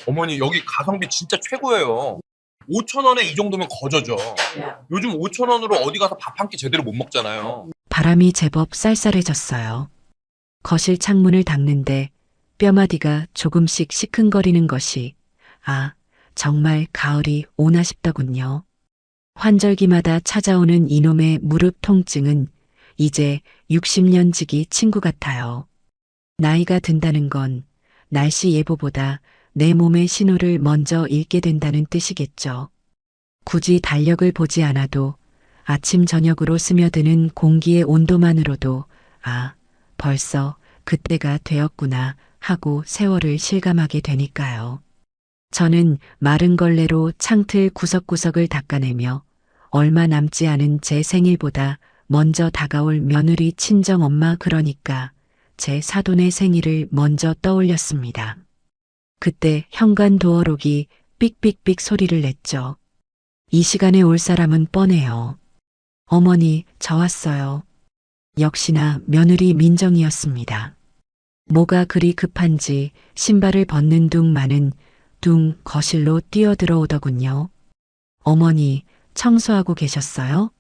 어머니 여기 가성비 진짜 최고예요. 5천 원에 이 정도면 거저죠. 요즘 5천 원으로 어디 가서 밥 한 끼 제대로 못 먹잖아요. 바람이 제법 쌀쌀해졌어요. 거실 창문을 닦는데 뼈마디가 조금씩 시큰거리는 것이 정말 가을이 오나 싶더군요. 환절기마다 찾아오는 이놈의 무릎 통증은 이제 60년 지기 친구 같아요. 나이가 든다는 건 날씨 예보보다 내 몸의 신호를 먼저 읽게 된다는 뜻이겠죠. 굳이 달력을 보지 않아도 아침 저녁으로 스며드는 공기의 온도만으로도 벌써 그때가 되었구나 하고 세월을 실감하게 되니까요. 저는 마른 걸레로 창틀 구석구석을 닦아내며 얼마 남지 않은 제 생일보다 먼저 다가올 며느리 친정엄마 그러니까 제 사돈의 생일을 먼저 떠올렸습니다. 그때 현관 도어록이 삑삑삑 소리를 냈죠. 이 시간에 올 사람은 뻔해요. 어머니, 저 왔어요. 역시나 며느리 민정이었습니다. 뭐가 그리 급한지 신발을 벗는 둥마는 둥 거실로 뛰어들어오더군요. 어머니, 청소하고 계셨어요?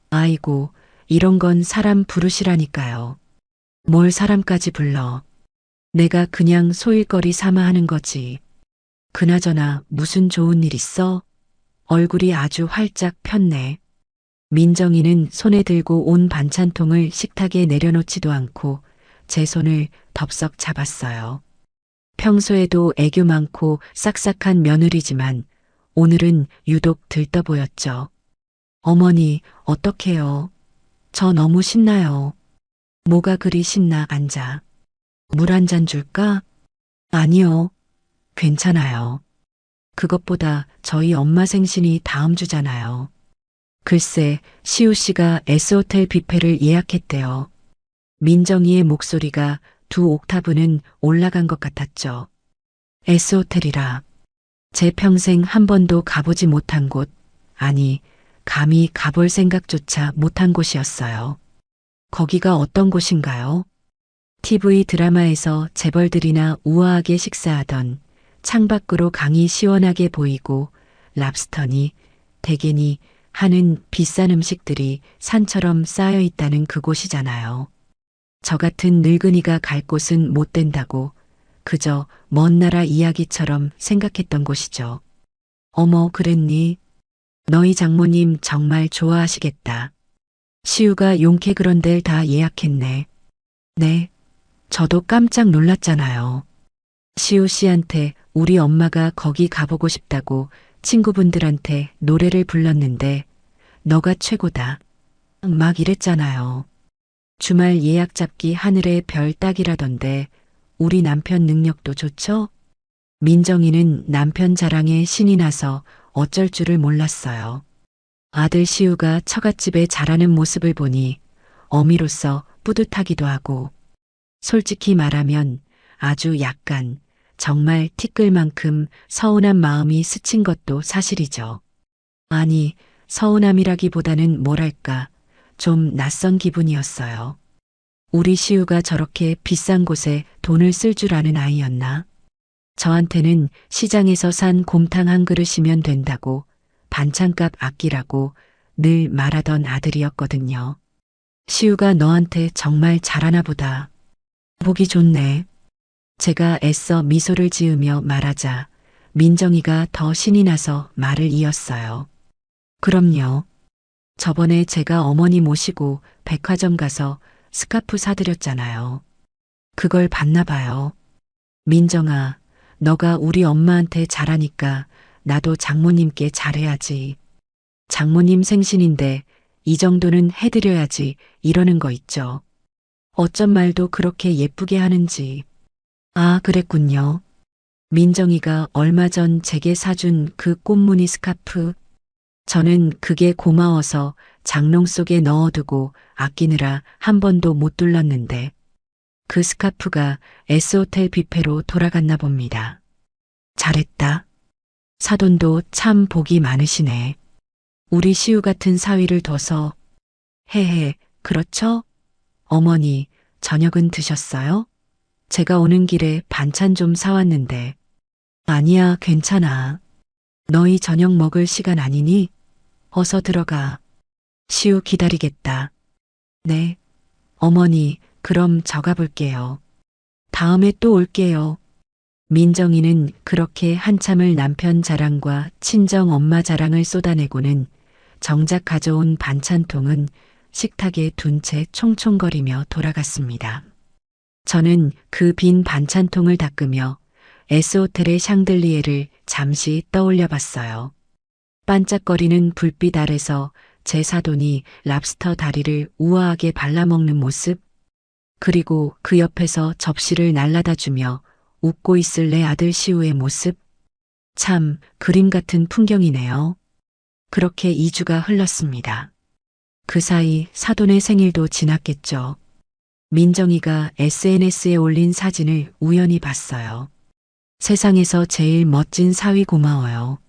아이고, 이런 건 사람 부르시라니까요. 뭘 사람까지 불러. 내가 그냥 소일거리 삼아 하는 거지. 그나저나 무슨 좋은 일 있어? 얼굴이 아주 활짝 폈네. 민정이는 손에 들고 온 반찬통을 식탁에 내려놓지도 않고 제 손을 덥석 잡았어요. 평소에도 애교 많고 싹싹한 며느리지만 오늘은 유독 들떠 보였죠. 어머니, 어떡해요? 저 너무 신나요. 뭐가 그리 신나 앉아. 물 한 잔 줄까? 아니요. 괜찮아요. 그것보다 저희 엄마 생신이 다음 주잖아요. 글쎄, 시우 씨가 S호텔 뷔페를 예약했대요. 민정이의 목소리가 두 옥타브는 올라간 것 같았죠. S호텔이라. 제 평생 한 번도 가보지 못한 곳, 아니, 감히 가볼 생각조차 못한 곳이었어요. 거기가 어떤 곳인가요? TV 드라마에서 재벌들이나 우아하게 식사하던 창밖으로 강이 시원하게 보이고 랍스터니, 대게니 하는 비싼 음식들이 산처럼 쌓여 있다는 그곳이잖아요. 저 같은 늙은이가 갈 곳은 못 된다고 그저 먼 나라 이야기처럼 생각했던 곳이죠. 어머, 그랬니? 너희 장모님 정말 좋아하시겠다. 시우가 용케 그런 데를 다 예약했네. 네, 저도 깜짝 놀랐잖아요. 시우 씨한테 우리 엄마가 거기 가보고 싶다고 친구분들한테 노래를 불렀는데 너가 최고다. 막 이랬잖아요. 주말 예약 잡기 하늘의 별 따기라던데 우리 남편 능력도 좋죠? 민정이는 남편 자랑에 신이 나서 어쩔 줄을 몰랐어요. 아들 시우가 처갓집에 잘하는 모습을 보니 어미로서 뿌듯하기도 하고 솔직히 말하면 아주 약간 정말 티끌 만큼 서운한 마음이 스친 것도 사실이죠. 아니, 서운함이라기보다는 뭐랄까, 좀 낯선 기분이었어요. 우리 시우가 저렇게 비싼 곳에 돈을 쓸 줄 아는 아이였나? 저한테는 시장에서 산 곰탕 한 그릇이면 된다고 반찬값 아끼라고 늘 말하던 아들이었거든요. 시우가 너한테 정말 잘하나 보다. 보기 좋네. 제가 애써 미소를 지으며 말하자 민정이가 더 신이 나서 말을 이었어요. 그럼요. 저번에 제가 어머니 모시고 백화점 가서 스카프 사드렸잖아요. 그걸 봤나 봐요. 민정아, 너가 우리 엄마한테 잘하니까 나도 장모님께 잘해야지. 장모님 생신인데 이 정도는 해드려야지 이러는 거 있죠. 어쩜 말도 그렇게 예쁘게 하는지. 아, 그랬군요. 민정이가 얼마 전 제게 사준 그 꽃무늬 스카프. 저는 그게 고마워서 장롱 속에 넣어두고 아끼느라 한 번도 못 둘렀는데 그 스카프가 S호텔 뷔페로 돌아갔나 봅니다. 잘했다. 사돈도 참 복이 많으시네. 우리 시우 같은 사위를 둬서. 헤헤, 그렇죠? 어머니, 저녁은 드셨어요? 제가 오는 길에 반찬 좀 사왔는데. 아니야, 괜찮아. 너희 저녁 먹을 시간 아니니? 어서 들어가. 시우 기다리겠다. 네. 어머니, 그럼 저 가볼게요. 다음에 또 올게요. 민정이는 그렇게 한참을 남편 자랑과 친정 엄마 자랑을 쏟아내고는 정작 가져온 반찬통은 식탁에 둔 채 총총거리며 돌아갔습니다. 저는 그 빈 반찬통을 닦으며 S호텔의 샹들리에를 잠시 떠올려 봤어요. 반짝거리는 불빛 아래서 제 사돈이 랍스터 다리를 우아하게 발라먹는 모습, 그리고 그 옆에서 접시를 날라다 주며 웃고 있을 내 아들 시우의 모습, 참 그림 같은 풍경이네요. 그렇게 2주가 흘렀습니다. 그 사이 사돈의 생일도 지났겠죠. 민정이가 SNS에 올린 사진을 우연히 봤어요. 세상에서 제일 멋진 사위 고마워요.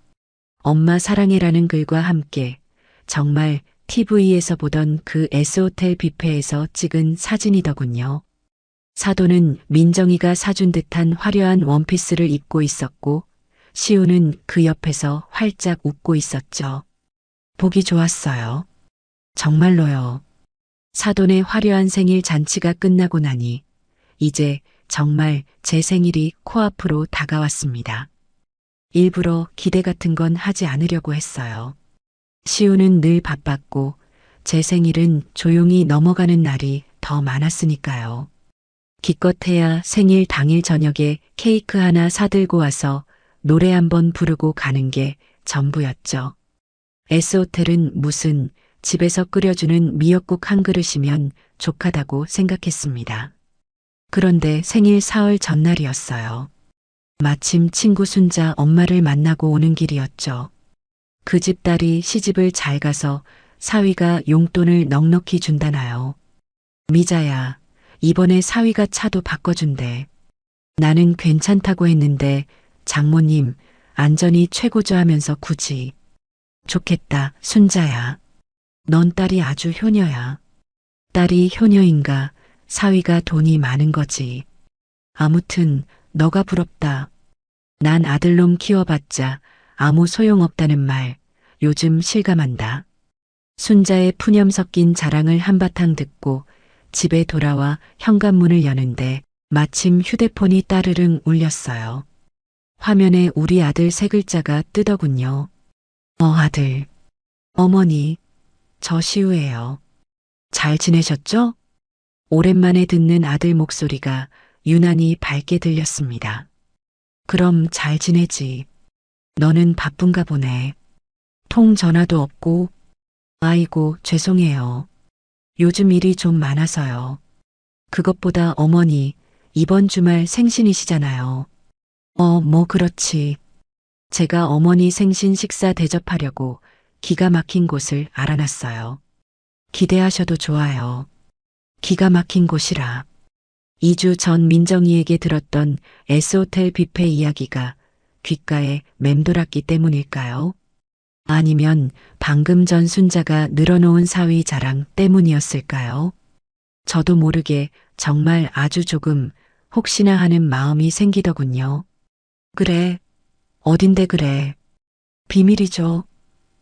엄마 사랑해라는 글과 함께 정말 TV에서 보던 그 S호텔 뷔페에서 찍은 사진이더군요. 사돈은 민정이가 사준 듯한 화려한 원피스를 입고 있었고 시우는 그 옆에서 활짝 웃고 있었죠. 보기 좋았어요. 정말로요. 사돈의 화려한 생일 잔치가 끝나고 나니 이제 정말 제 생일이 코앞으로 다가왔습니다. 일부러 기대 같은 건 하지 않으려고 했어요. 시우는 늘 바빴고 제 생일은 조용히 넘어가는 날이 더 많았으니까요. 기껏해야 생일 당일 저녁에 케이크 하나 사들고 와서 노래 한번 부르고 가는 게 전부였죠. S호텔은 무슨 집에서 끓여주는 미역국 한 그릇이면 족하다고 생각했습니다. 그런데 생일 사흘 전날이었어요. 마침 친구 순자 엄마를 만나고 오는 길이었죠. 그 집 딸이 시집을 잘 가서 사위가 용돈을 넉넉히 준다나요. 미자야, 이번에 사위가 차도 바꿔준대. 나는 괜찮다고 했는데 장모님 안전이 최고죠 하면서 굳이. 좋겠다, 순자야. 넌 딸이 아주 효녀야. 딸이 효녀인가 사위가 돈이 많은 거지. 아무튼 너가 부럽다. 난 아들놈 키워봤자 아무 소용없다는 말 요즘 실감한다. 순자의 푸념 섞인 자랑을 한바탕 듣고 집에 돌아와 현관문을 여는데 마침 휴대폰이 따르릉 울렸어요. 화면에 우리 아들 세 글자가 뜨더군요. 아들. 어머니, 저 시우예요. 잘 지내셨죠? 오랜만에 듣는 아들 목소리가 유난히 밝게 들렸습니다. 그럼 잘 지내지. 너는 바쁜가 보네. 통 전화도 없고. 아이고, 죄송해요. 요즘 일이 좀 많아서요. 그것보다 어머니, 이번 주말 생신이시잖아요. 뭐 그렇지. 제가 어머니 생신 식사 대접하려고 기가 막힌 곳을 알아놨어요. 기대하셔도 좋아요. 기가 막힌 곳이라. 2주 전 민정이에게 들었던 S호텔 뷔페 이야기가 귓가에 맴돌았기 때문일까요? 아니면 방금 전 순자가 늘어놓은 사위 자랑 때문이었을까요? 저도 모르게 정말 아주 조금 혹시나 하는 마음이 생기더군요. 그래. 어딘데 그래. 비밀이죠.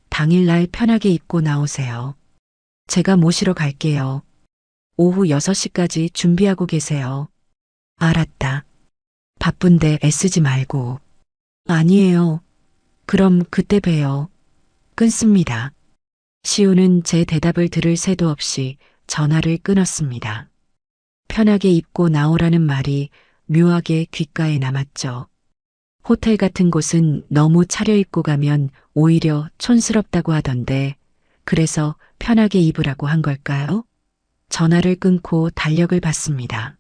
당일날 편하게 입고 나오세요. 제가 모시러 갈게요. 오후 6시까지 준비하고 계세요. 알았다. 바쁜데 애쓰지 말고. 아니에요. 그럼 그때 봬요. 끊습니다. 시우는 제 대답을 들을 새도 없이 전화를 끊었습니다. 편하게 입고 나오라는 말이 묘하게 귓가에 남았죠. 호텔 같은 곳은 너무 차려입고 가면 오히려 촌스럽다고 하던데 그래서 편하게 입으라고 한 걸까요? 전화를 끊고 달력을 봤습니다.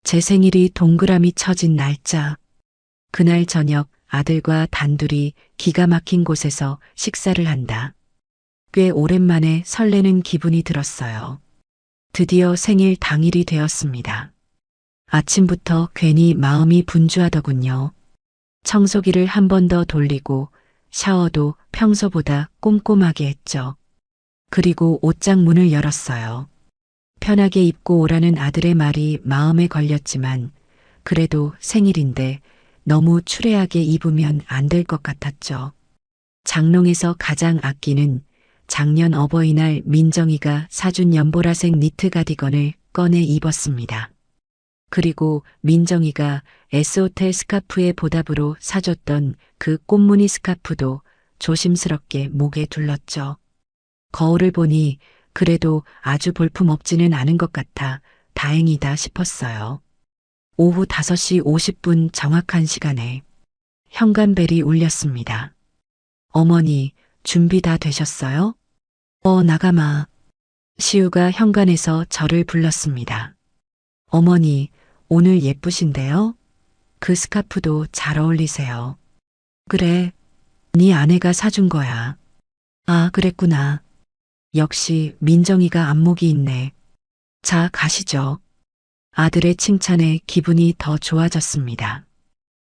제 생일이 동그라미 쳐진 날짜. 그날 저녁 아들과 단둘이 기가 막힌 곳에서 식사를 한다. 꽤 오랜만에 설레는 기분이 들었어요. 드디어 생일 당일이 되었습니다. 아침부터 괜히 마음이 분주하더군요. 청소기를 한 번 더 돌리고 샤워도 평소보다 꼼꼼하게 했죠. 그리고 옷장 문을 열었어요. 편하게 입고 오라는 아들의 말이 마음에 걸렸지만 그래도 생일인데 너무 추레하게 입으면 안 될 것 같았죠. 장롱에서 가장 아끼는 작년 어버이날 민정이가 사준 연보라색 니트 가디건을 꺼내 입었습니다. 그리고 민정이가 S호텔 스카프의 보답으로 사줬던 그 꽃무늬 스카프도 조심스럽게 목에 둘렀죠. 거울을 보니 그래도 아주 볼품없지는 않은 것 같아 다행이다 싶었어요. 오후 5시 50분 정확한 시간에 현관벨이 울렸습니다. 어머니, 준비 다 되셨어요? 나가마. 시우가 현관에서 저를 불렀습니다. 어머니, 오늘 예쁘신데요? 그 스카프도 잘 어울리세요. 그래, 네 아내가 사준 거야. 아, 그랬구나. 역시 민정이가 안목이 있네. 자, 가시죠. 아들의 칭찬에 기분이 더 좋아졌습니다.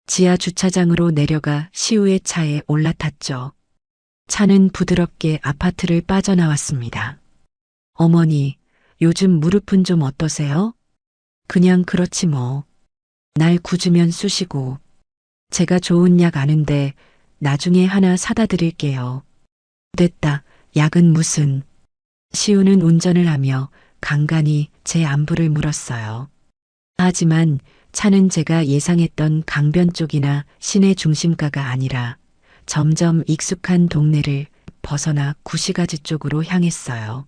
지하 주차장으로 내려가 시우의 차에 올라탔죠. 차는 부드럽게 아파트를 빠져나왔습니다. 어머니, 요즘 무릎은 좀 어떠세요? 그냥 그렇지 뭐. 날 굳으면 쑤시고. 제가 좋은 약 아는데 나중에 하나 사다 드릴게요. 됐다. 약은 무슨. 시우는 운전을 하며 간간히 제 안부를 물었어요. 하지만 차는 제가 예상했던 강변 쪽이나 시내 중심가가 아니라 점점 익숙한 동네를 벗어나 구시가지 쪽으로 향했어요.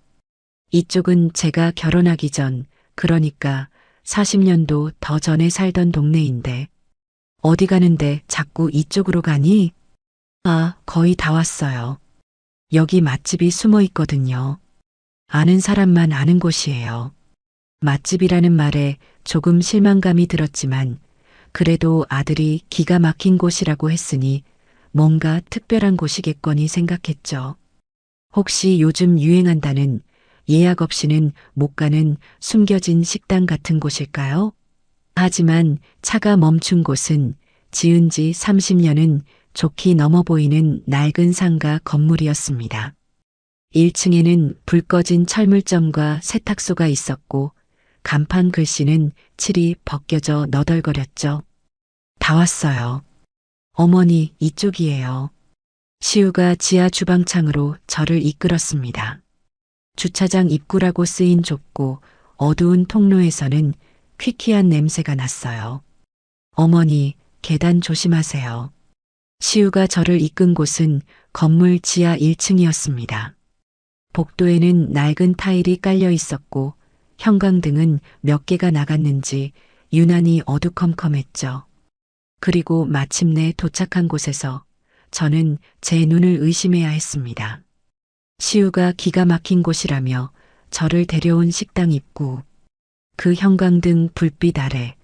이쪽은 제가 결혼하기 전, 그러니까 40년도 더 전에 살던 동네인데 어디 가는데 자꾸 이쪽으로 가니? 아, 거의 다 왔어요. 여기 맛집이 숨어 있거든요. 아는 사람만 아는 곳이에요. 맛집이라는 말에 조금 실망감이 들었지만 그래도 아들이 기가 막힌 곳이라고 했으니 뭔가 특별한 곳이겠거니 생각했죠. 혹시 요즘 유행한다는 예약 없이는 못 가는 숨겨진 식당 같은 곳일까요? 하지만 차가 멈춘 곳은 지은 지 30년은 좋게 넘어 보이는 낡은 상가 건물이었습니다. 1층에는 불 꺼진 철물점과 세탁소가 있었고 간판 글씨는 칠이 벗겨져 너덜거렸죠. 다 왔어요. 어머니, 이쪽이에요. 시우가 지하 주방창으로 저를 이끌었습니다. 주차장 입구라고 쓰인 좁고 어두운 통로에서는 퀴퀴한 냄새가 났어요. 어머니, 계단 조심하세요. 시우가 저를 이끈 곳은 건물 지하 1층이었습니다. 복도에는 낡은 타일이 깔려 있었고 형광등은 몇 개가 나갔는지 유난히 어두컴컴했죠. 그리고 마침내 도착한 곳에서 저는 제 눈을 의심해야 했습니다. 시우가 기가 막힌 곳이라며 저를 데려온 식당 입구. 그 형광등 불빛 아래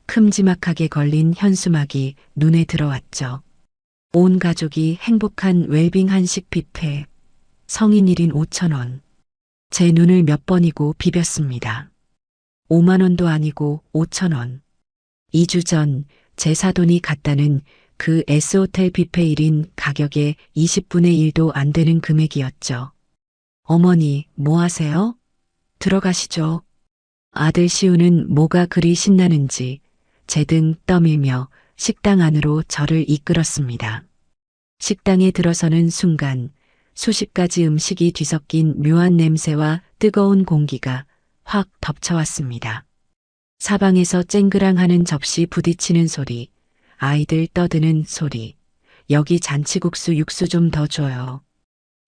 큼지막하게 걸린 현수막이 눈에 들어왔죠. 온 가족이 행복한 웰빙 한식 뷔페. 성인 1인 5,000원. 제 눈을 몇 번이고 비볐습니다. 5만 원도 아니고 5,000원. 2주 전 제 사돈이 갔다는 그 S호텔 뷔페 1인 가격의 20분의 1도 안 되는 금액이었죠. 어머니, 뭐 하세요? 들어가시죠. 아들 시우는 뭐가 그리 신나는지 제 등 떠밀며 식당 안으로 저를 이끌었습니다. 식당에 들어서는 순간 수십 가지 음식이 뒤섞인 묘한 냄새와 뜨거운 공기가 확 덮쳐왔습니다. 사방에서 쨍그랑하는 접시 부딪히는 소리, 아이들 떠드는 소리, 여기 잔치국수 육수 좀 더 줘요.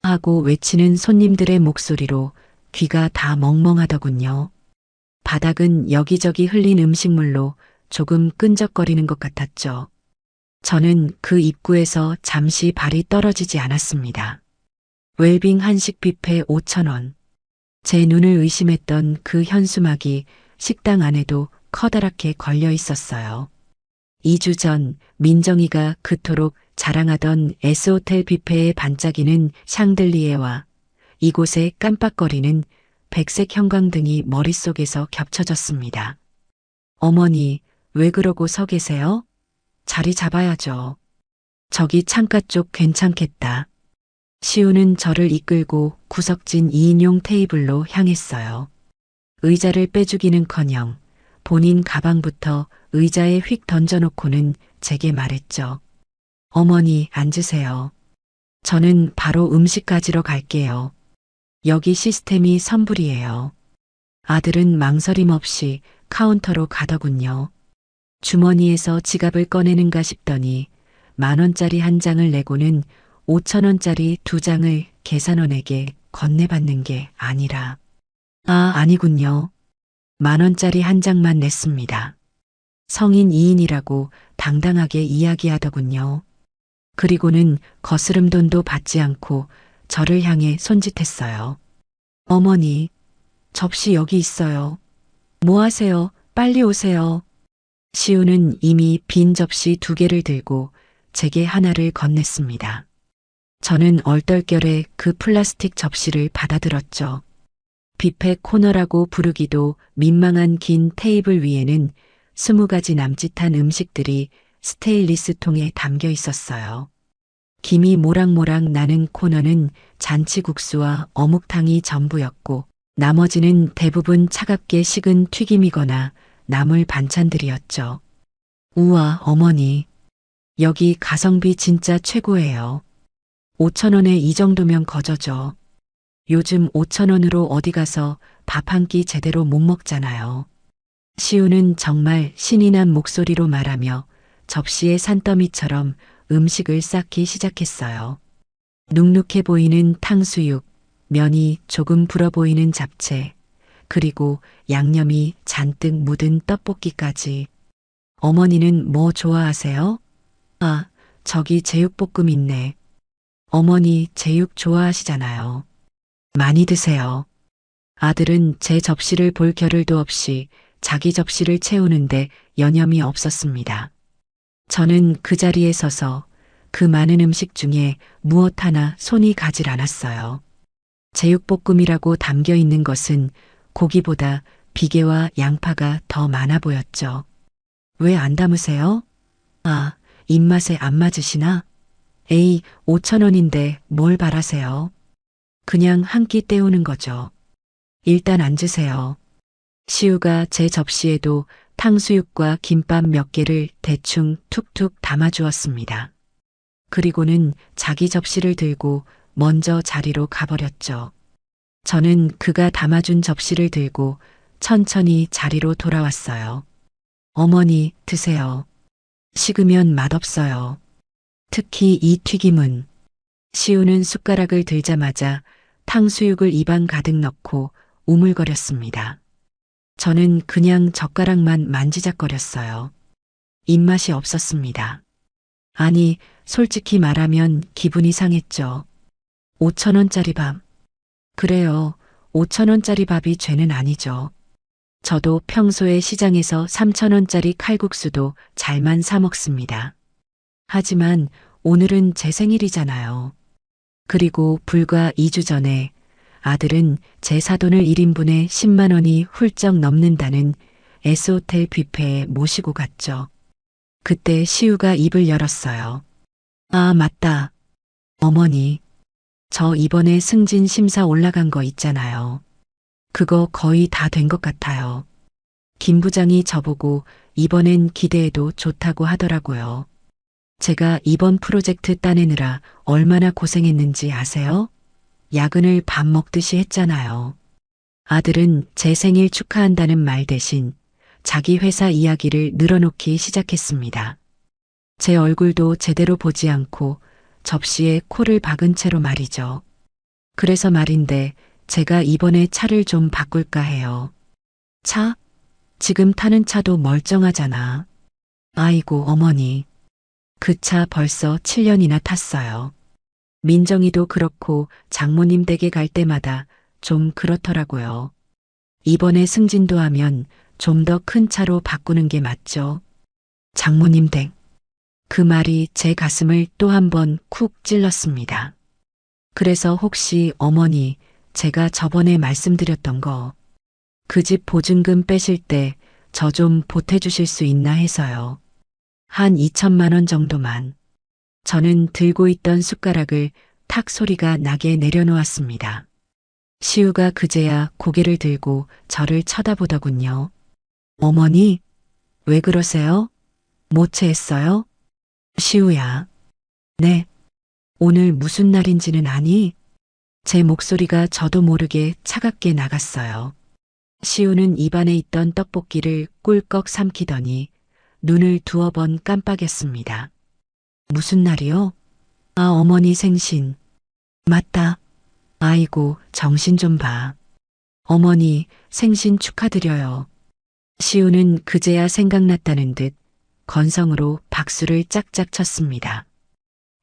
하고 외치는 손님들의 목소리로 귀가 다 멍멍하더군요. 바닥은 여기저기 흘린 음식물로 조금 끈적거리는 것 같았죠. 저는 그 입구에서 잠시 발이 떨어지지 않았습니다. 웰빙 한식 뷔페 5,000원. 제 눈을 의심했던 그 현수막이 식당 안에도 커다랗게 걸려 있었어요. 2주 전 민정이가 그토록 자랑하던 S호텔 뷔페의 반짝이는 샹들리에와 이곳의 깜빡거리는 백색 형광등이 머릿속에서 겹쳐졌습니다. 어머니, 왜 그러고 서 계세요? 자리 잡아야죠. 저기 창가 쪽 괜찮겠다. 시우는 저를 이끌고 구석진 2인용 테이블로 향했어요. 의자를 빼주기는커녕 본인 가방부터 의자에 휙 던져놓고는 제게 말했죠. 어머니, 앉으세요. 저는 바로 음식 가지러 갈게요. 여기 시스템이 선불이에요. 아들은 망설임 없이 카운터로 가더군요. 주머니에서 지갑을 꺼내는가 싶더니 10,000원짜리 한 장을 내고는 5,000원짜리 2장을 계산원에게 건네받는 게 아니라, 아니군요. 10,000원짜리 한 장만 냈습니다. 성인 2인이라고 당당하게 이야기하더군요. 그리고는 거스름 돈도 받지 않고 저를 향해 손짓했어요. 어머니, 접시 여기 있어요. 뭐 하세요? 빨리 오세요. 시우는 이미 빈 접시 2개를 들고 제게 하나를 건넸습니다. 저는 얼떨결에 그 플라스틱 접시를 받아들었죠. 뷔페 코너라고 부르기도 민망한 긴 테이블 위에는 20가지 남짓한 음식들이 스테인리스 통에 담겨 있었어요. 김이 모락모락 나는 코너는 잔치국수와 어묵탕이 전부였고 나머지는 대부분 차갑게 식은 튀김이거나 나물 반찬들이었죠. 우와, 어머니. 여기 가성비 진짜 최고예요. 5,000원에 이 정도면 거저죠. 요즘 5,000원으로 어디 가서 밥 한 끼 제대로 못 먹잖아요. 시우는 정말 신이 난 목소리로 말하며 접시에 산더미처럼 음식을 쌓기 시작했어요. 눅눅해 보이는 탕수육, 면이 조금 불어 보이는 잡채, 그리고 양념이 잔뜩 묻은 떡볶이까지. 어머니는 뭐 좋아하세요? 저기 제육볶음 있네. 어머니 제육 좋아하시잖아요. 많이 드세요. 아들은 제 접시를 볼 겨를도 없이 자기 접시를 채우는데 여념이 없었습니다. 저는 그 자리에 서서 그 많은 음식 중에 무엇 하나 손이 가질 않았어요. 제육볶음이라고 담겨 있는 것은 고기보다 비계와 양파가 더 많아 보였죠. 왜 안 담으세요? 입맛에 안 맞으시나? 에이, 5,000원인데 뭘 바라세요? 그냥 한 끼 때우는 거죠. 일단 앉으세요. 시우가 제 접시에도 탕수육과 김밥 몇 개를 대충 툭툭 담아주었습니다. 그리고는 자기 접시를 들고 먼저 자리로 가버렸죠. 저는 그가 담아준 접시를 들고 천천히 자리로 돌아왔어요. 어머니, 드세요. 식으면 맛없어요. 특히 이 튀김은. 시우는 숟가락을 들자마자 탕수육을 입안 가득 넣고 우물거렸습니다. 저는 그냥 젓가락만 만지작거렸어요. 입맛이 없었습니다. 아니, 솔직히 말하면 기분이 상했죠. 5,000원짜리 밥. 그래요, 5,000원짜리 밥이 죄는 아니죠. 저도 평소에 시장에서 3,000원짜리 칼국수도 잘만 사 먹습니다. 하지만 오늘은 제 생일이잖아요. 그리고 불과 2주 전에 아들은 제 사돈을 1인분에 10만 원이 훌쩍 넘는다는 S호텔 뷔페에 모시고 갔죠. 그때 시우가 입을 열었어요. 맞다. 어머니, 저 이번에 승진 심사 올라간 거 있잖아요. 그거 거의 다 된 것 같아요. 김 부장이 저보고 이번엔 기대해도 좋다고 하더라고요. 제가 이번 프로젝트 따내느라 얼마나 고생했는지 아세요? 야근을 밥 먹듯이 했잖아요. 아들은 제 생일 축하한다는 말 대신 자기 회사 이야기를 늘어놓기 시작했습니다. 제 얼굴도 제대로 보지 않고 접시에 코를 박은 채로 말이죠. 그래서 말인데 제가 이번에 차를 좀 바꿀까 해요. 차? 지금 타는 차도 멀쩡하잖아. 아이고, 어머니. 그 차 벌써 7년이나 탔어요. 민정이도 그렇고 장모님 댁에 갈 때마다 좀 그렇더라고요. 이번에 승진도 하면 좀 더 큰 차로 바꾸는 게 맞죠. 장모님 댁. 그 말이 제 가슴을 또 한 번 쿡 찔렀습니다. 그래서 혹시 어머니, 제가 저번에 말씀드렸던 거, 그 집 보증금 빼실 때 저 좀 보태주실 수 있나 해서요. 한 2천만 원 정도만. 저는 들고 있던 숟가락을 탁 소리가 나게 내려놓았습니다. 시우가 그제야 고개를 들고 저를 쳐다보더군요. 어머니, 왜 그러세요? 뭐 체했어요? 시우야. 네. 오늘 무슨 날인지는 아니? 제 목소리가 저도 모르게 차갑게 나갔어요. 시우는 입안에 있던 떡볶이를 꿀꺽 삼키더니 눈을 두어 번 깜빡였습니다. 무슨 날이요? 아, 어머니 생신. 맞다. 아이고, 정신 좀 봐. 어머니 생신 축하드려요. 시우는 그제야 생각났다는 듯 건성으로 박수를 짝짝 쳤습니다.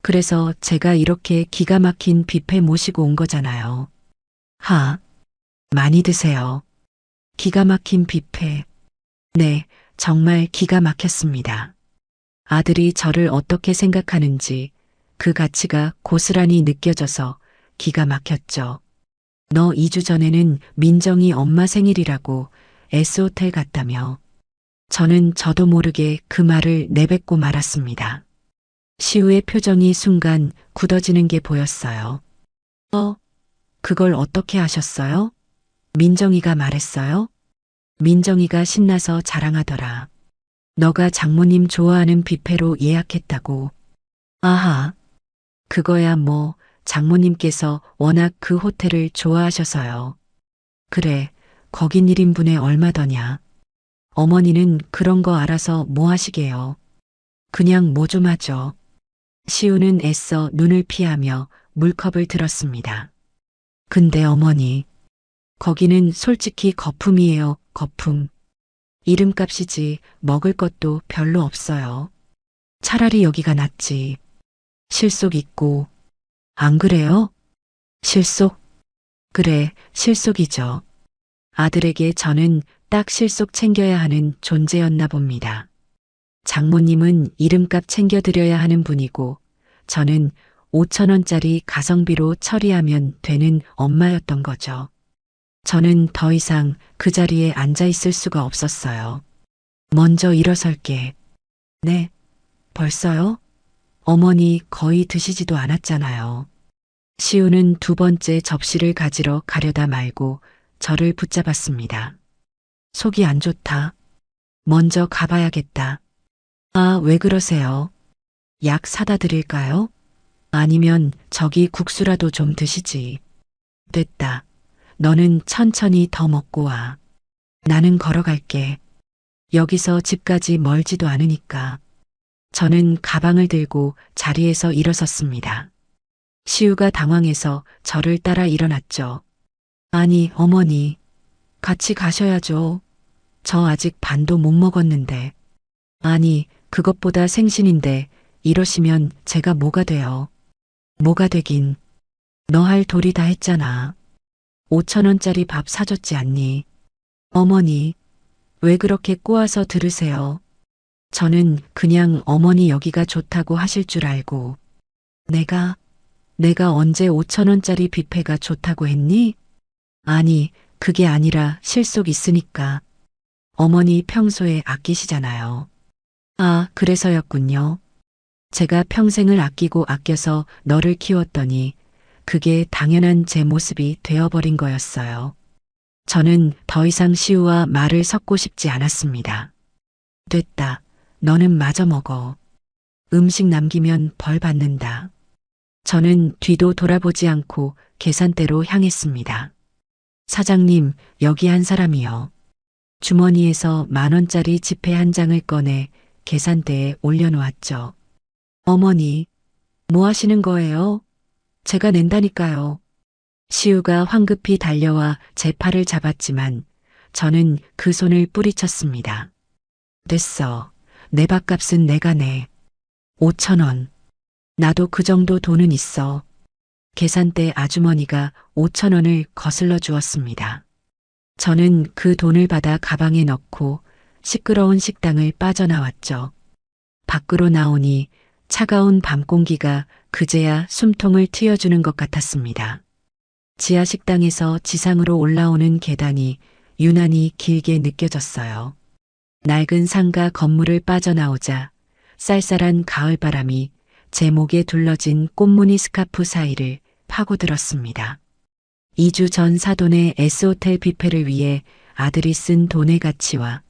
그래서 제가 이렇게 기가 막힌 뷔페 모시고 온 거잖아요. 하, 많이 드세요. 기가 막힌 뷔페. 네, 정말 기가 막혔습니다. 아들이 저를 어떻게 생각하는지 그 가치가 고스란히 느껴져서 기가 막혔죠. 너 2주 전에는 민정이 엄마 생일이라고 S호텔 갔다며. 저는 저도 모르게 그 말을 내뱉고 말았습니다. 시우의 표정이 순간 굳어지는 게 보였어요. 그걸 어떻게 아셨어요? 민정이가 말했어요? 민정이가 신나서 자랑하더라. 너가 장모님 좋아하는 뷔페로 예약했다고. 아하. 그거야 뭐 장모님께서 워낙 그 호텔을 좋아하셔서요. 그래, 거긴 1인분에 얼마더냐. 어머니는 그런 거 알아서 뭐 하시게요. 그냥 뭐 좀 하죠. 시우는 애써 눈을 피하며 물컵을 들었습니다. 근데 어머니, 거기는 솔직히 거품이에요, 거품. 이름값이지 먹을 것도 별로 없어요. 차라리 여기가 낫지. 실속 있고. 안 그래요? 실속? 그래, 실속이죠. 아들에게 저는 딱 실속 챙겨야 하는 존재였나 봅니다. 장모님은 이름값 챙겨드려야 하는 분이고 저는 5천 원짜리 가성비로 처리하면 되는 엄마였던 거죠. 저는 더 이상 그 자리에 앉아 있을 수가 없었어요. 먼저 일어설게. 네, 벌써요? 어머니 거의 드시지도 않았잖아요. 시우는 두 번째 접시를 가지러 가려다 말고 저를 붙잡았습니다. 속이 안 좋다. 먼저 가봐야겠다. 아, 왜 그러세요? 약 사다 드릴까요? 아니면 저기 국수라도 좀 드시지. 됐다. 너는 천천히 더 먹고 와. 나는 걸어갈게. 여기서 집까지 멀지도 않으니까. 저는 가방을 들고 자리에서 일어섰습니다. 시우가 당황해서 저를 따라 일어났죠. 아니, 어머니. 같이 가셔야죠. 저 아직 반도 못 먹었는데. 아니, 그것보다 생신인데 이러시면 제가 뭐가 돼요? 뭐가 되긴. 너 할 도리 다 했잖아. 5천 원짜리 밥 사줬지 않니? 어머니, 왜 그렇게 꼬아서 들으세요? 저는 그냥 어머니 여기가 좋다고 하실 줄 알고. 내가 언제 5천 원짜리 뷔페가 좋다고 했니? 아니, 그게 아니라 실속 있으니까. 어머니 평소에 아끼시잖아요. 아, 그래서였군요. 제가 평생을 아끼고 아껴서 너를 키웠더니 그게 당연한 제 모습이 되어버린 거였어요. 저는 더 이상 시우와 말을 섞고 싶지 않았습니다. 됐다. 너는 마저 먹어. 음식 남기면 벌 받는다. 저는 뒤도 돌아보지 않고 계산대로 향했습니다. 사장님, 여기 한 사람이요. 주머니에서 10,000원짜리 지폐 한 장을 꺼내 계산대에 올려놓았죠. 어머니, 뭐 하시는 거예요? 제가 낸다니까요. 시우가 황급히 달려와 제 팔을 잡았지만 저는 그 손을 뿌리쳤습니다. 됐어. 내 밥값은 내가 내. 5천 원. 나도 그 정도 돈은 있어. 계산대 아주머니가 5천 원을 거슬러 주었습니다. 저는 그 돈을 받아 가방에 넣고 시끄러운 식당을 빠져나왔죠. 밖으로 나오니 차가운 밤 공기가 그제야 숨통을 트여주는 것 같았습니다. 지하 식당에서 지상으로 올라오는 계단이 유난히 길게 느껴졌어요. 낡은 상가 건물을 빠져나오자 쌀쌀한 가을바람이 제 목에 둘러진 꽃무늬 스카프 사이를 파고들었습니다. 2주 전 사돈의 S호텔 뷔페를 위해 아들이 쓴 돈의 가치와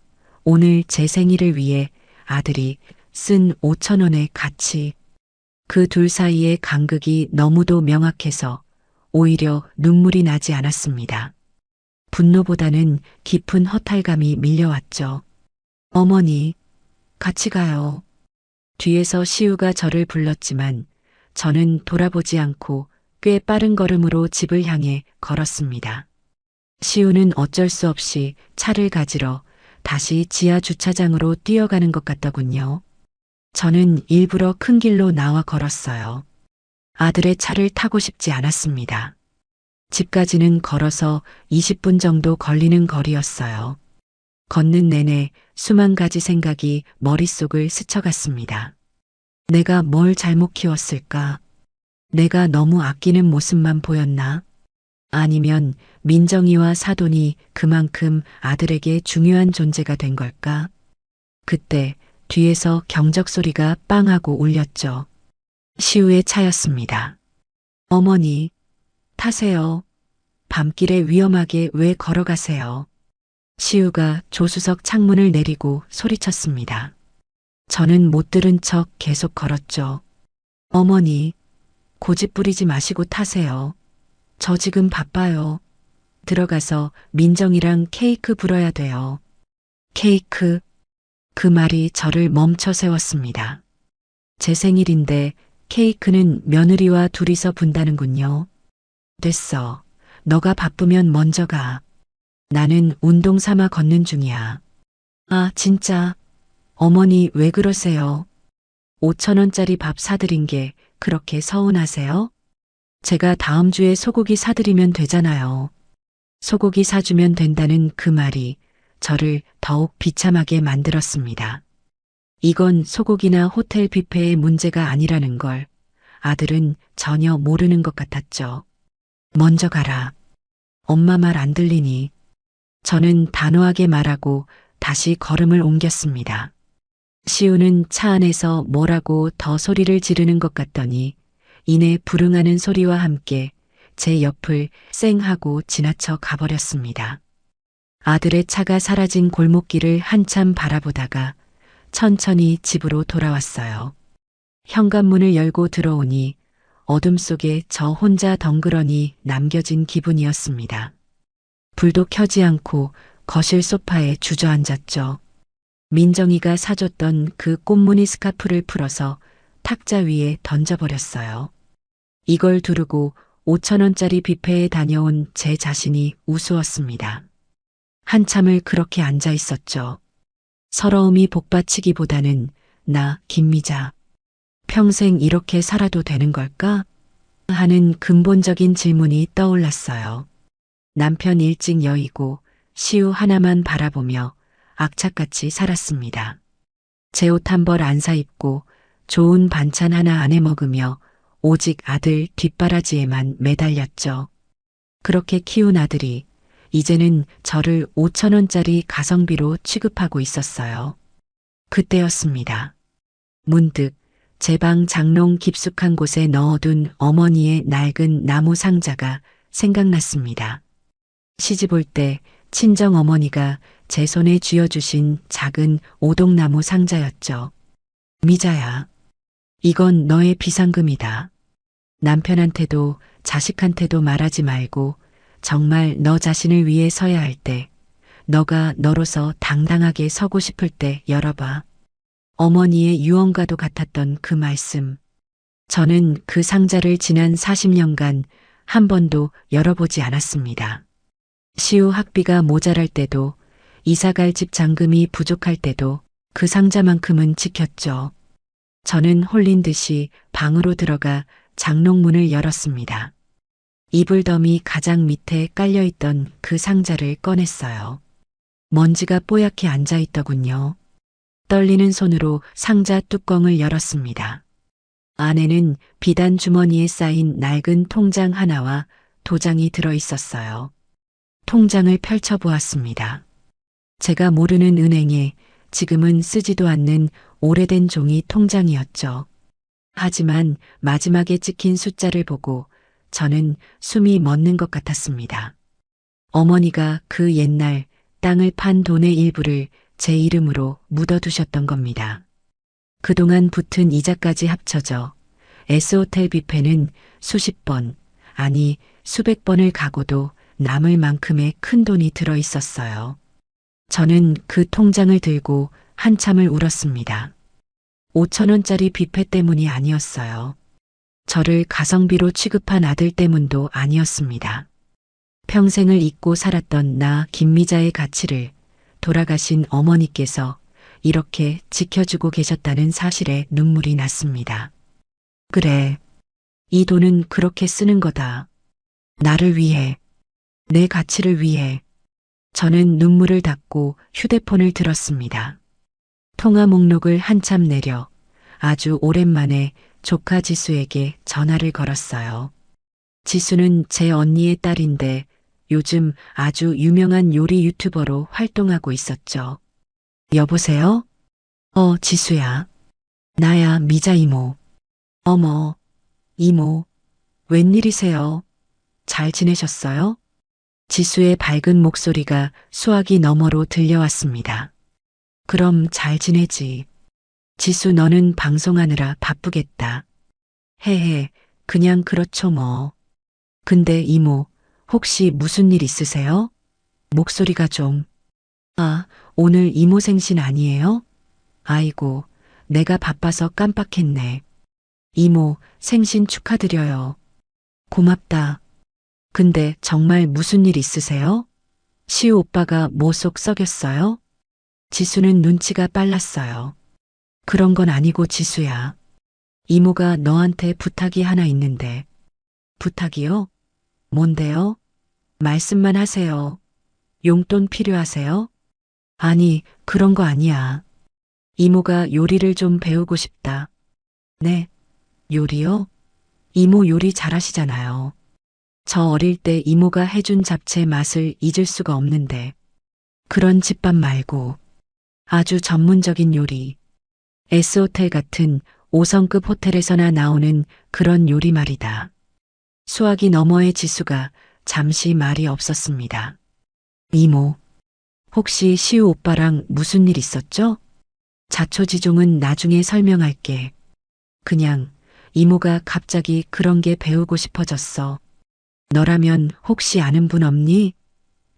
오늘 제 생일을 위해 아들이 쓴 5천 원의 가치. 그 둘 사이의 간극이 너무도 명확해서 오히려 눈물이 나지 않았습니다. 분노보다는 깊은 허탈감이 밀려왔죠. 어머니, 같이 가요. 뒤에서 시우가 저를 불렀지만 저는 돌아보지 않고 꽤 빠른 걸음으로 집을 향해 걸었습니다. 시우는 어쩔 수 없이 차를 가지러 다시 지하 주차장으로 뛰어가는 것 같더군요. 저는 일부러 큰 길로 나와 걸었어요. 아들의 차를 타고 싶지 않았습니다. 집까지는 걸어서 20분 정도 걸리는 거리였어요. 걷는 내내 수만 가지 생각이 머릿속을 스쳐갔습니다. 내가 뭘 잘못 키웠을까? 내가 너무 아끼는 모습만 보였나? 아니면 민정이와 사돈이 그만큼 아들에게 중요한 존재가 된 걸까? 그때 뒤에서 경적 소리가 빵 하고 울렸죠. 시우의 차였습니다. 어머니, 타세요. 밤길에 위험하게 왜 걸어가세요? 시우가 조수석 창문을 내리고 소리쳤습니다. 저는 못 들은 척 계속 걸었죠. 어머니, 고집 부리지 마시고 타세요. 저 지금 바빠요. 들어가서 민정이랑 케이크 불어야 돼요. 케이크. 그 말이 저를 멈춰 세웠습니다. 제 생일인데 케이크는 며느리와 둘이서 분다는군요. 됐어. 너가 바쁘면 먼저 가. 나는 운동 삼아 걷는 중이야. 아, 진짜. 어머니 왜 그러세요? 5천 원짜리 밥 사드린 게 그렇게 서운하세요? 제가 다음 주에 소고기 사드리면 되잖아요. 소고기 사주면 된다는 그 말이 저를 더욱 비참하게 만들었습니다. 이건 소고기나 호텔 뷔페의 문제가 아니라는 걸 아들은 전혀 모르는 것 같았죠. 먼저 가라. 엄마 말 안 들리니? 저는 단호하게 말하고 다시 걸음을 옮겼습니다. 시우는 차 안에서 뭐라고 더 소리를 지르는 것 같더니 이내 불응하는 소리와 함께 제 옆을 쌩 하고 지나쳐 가버렸습니다. 아들의 차가 사라진 골목길을 한참 바라보다가 천천히 집으로 돌아왔어요. 현관문을 열고 들어오니 어둠 속에 저 혼자 덩그러니 남겨진 기분이었습니다. 불도 켜지 않고 거실 소파에 주저앉았죠. 민정이가 사줬던 그 꽃무늬 스카프를 풀어서 탁자 위에 던져버렸어요. 이걸 두르고 5천 원짜리 뷔페에 다녀온 제 자신이 우스웠습니다. 한참을 그렇게 앉아 있었죠. 서러움이 복받치기보다는 나 김미자. 평생 이렇게 살아도 되는 걸까? 하는 근본적인 질문이 떠올랐어요. 남편 일찍 여의고 시우 하나만 바라보며 악착같이 살았습니다. 제 옷 한 벌 안 사입고 좋은 반찬 하나 안 해 먹으며 오직 아들 뒷바라지에만 매달렸죠. 그렇게 키운 아들이 이제는 저를 5천 원짜리 가성비로 취급하고 있었어요. 그때였습니다. 문득 제 방 장롱 깊숙한 곳에 넣어둔 어머니의 낡은 나무 상자가 생각났습니다. 시집 올 때 친정 어머니가 제 손에 쥐어주신 작은 오동나무 상자였죠. 미자야, 이건 너의 비상금이다. 남편한테도 자식한테도 말하지 말고 정말 너 자신을 위해 서야 할 때, 너가 너로서 당당하게 서고 싶을 때 열어봐. 어머니의 유언과도 같았던 그 말씀. 저는 그 상자를 지난 40년간 한 번도 열어보지 않았습니다. 시우 학비가 모자랄 때도, 이사갈 집 잔금이 부족할 때도 그 상자만큼은 지켰죠. 저는 홀린 듯이 방으로 들어가 장롱문을 열었습니다. 이불더미 가장 밑에 깔려있던 그 상자를 꺼냈어요. 먼지가 뽀얗게 앉아있더군요. 떨리는 손으로 상자 뚜껑을 열었습니다. 안에는 비단 주머니에 쌓인 낡은 통장 하나와 도장이 들어있었어요. 통장을 펼쳐보았습니다. 제가 모르는 은행에 지금은 쓰지도 않는 오래된 종이 통장이었죠. 하지만 마지막에 찍힌 숫자를 보고 저는 숨이 멎는 것 같았습니다. 어머니가 그 옛날 땅을 판 돈의 일부를 제 이름으로 묻어두셨던 겁니다. 그동안 붙은 이자까지 합쳐져 S호텔 뷔페는 수십 번, 아니 수백 번을 가고도 남을 만큼의 큰 돈이 들어 있었어요. 저는 그 통장을 들고 한참을 울었습니다. 5천 원짜리 뷔페 때문이 아니었어요. 저를 가성비로 취급한 아들 때문도 아니었습니다. 평생을 잊고 살았던 나 김미자의 가치를 돌아가신 어머니께서 이렇게 지켜주고 계셨다는 사실에 눈물이 났습니다. 그래, 이 돈은 그렇게 쓰는 거다. 나를 위해, 내 가치를 위해. 저는 눈물을 닦고 휴대폰을 들었습니다. 통화 목록을 한참 내려 아주 오랜만에 조카 지수에게 전화를 걸었어요. 지수는 제 언니의 딸인데 요즘 아주 유명한 요리 유튜버로 활동하고 있었죠. 여보세요? 지수야. 나야, 미자 이모. 어머, 이모. 웬일이세요? 잘 지내셨어요? 지수의 밝은 목소리가 수화기 너머로 들려왔습니다. 그럼 잘 지내지. 지수 너는 방송하느라 바쁘겠다. 헤헤, 그냥 그렇죠 뭐. 근데 이모, 혹시 무슨 일 있으세요? 목소리가 좀. 오늘 이모 생신 아니에요? 아이고, 내가 바빠서 깜빡했네. 이모, 생신 축하드려요. 고맙다. 근데 정말 무슨 일 있으세요? 시우 오빠가 뭐 속 썩였어요? 지수는 눈치가 빨랐어요. 그런 건 아니고 지수야. 이모가 너한테 부탁이 하나 있는데. 부탁이요? 뭔데요? 말씀만 하세요. 용돈 필요하세요? 아니, 그런 거 아니야. 이모가 요리를 좀 배우고 싶다. 네, 요리요? 이모 요리 잘하시잖아요. 저 어릴 때 이모가 해준 잡채 맛을 잊을 수가 없는데. 그런 집밥 말고 아주 전문적인 요리. S호텔 같은 5성급 호텔에서나 나오는 그런 요리 말이다. 수화기 너머의 지수가 잠시 말이 없었습니다. 이모, 혹시 시우 오빠랑 무슨 일 있었죠? 자초지종은 나중에 설명할게. 그냥 이모가 갑자기 그런 게 배우고 싶어졌어. 너라면 혹시 아는 분 없니?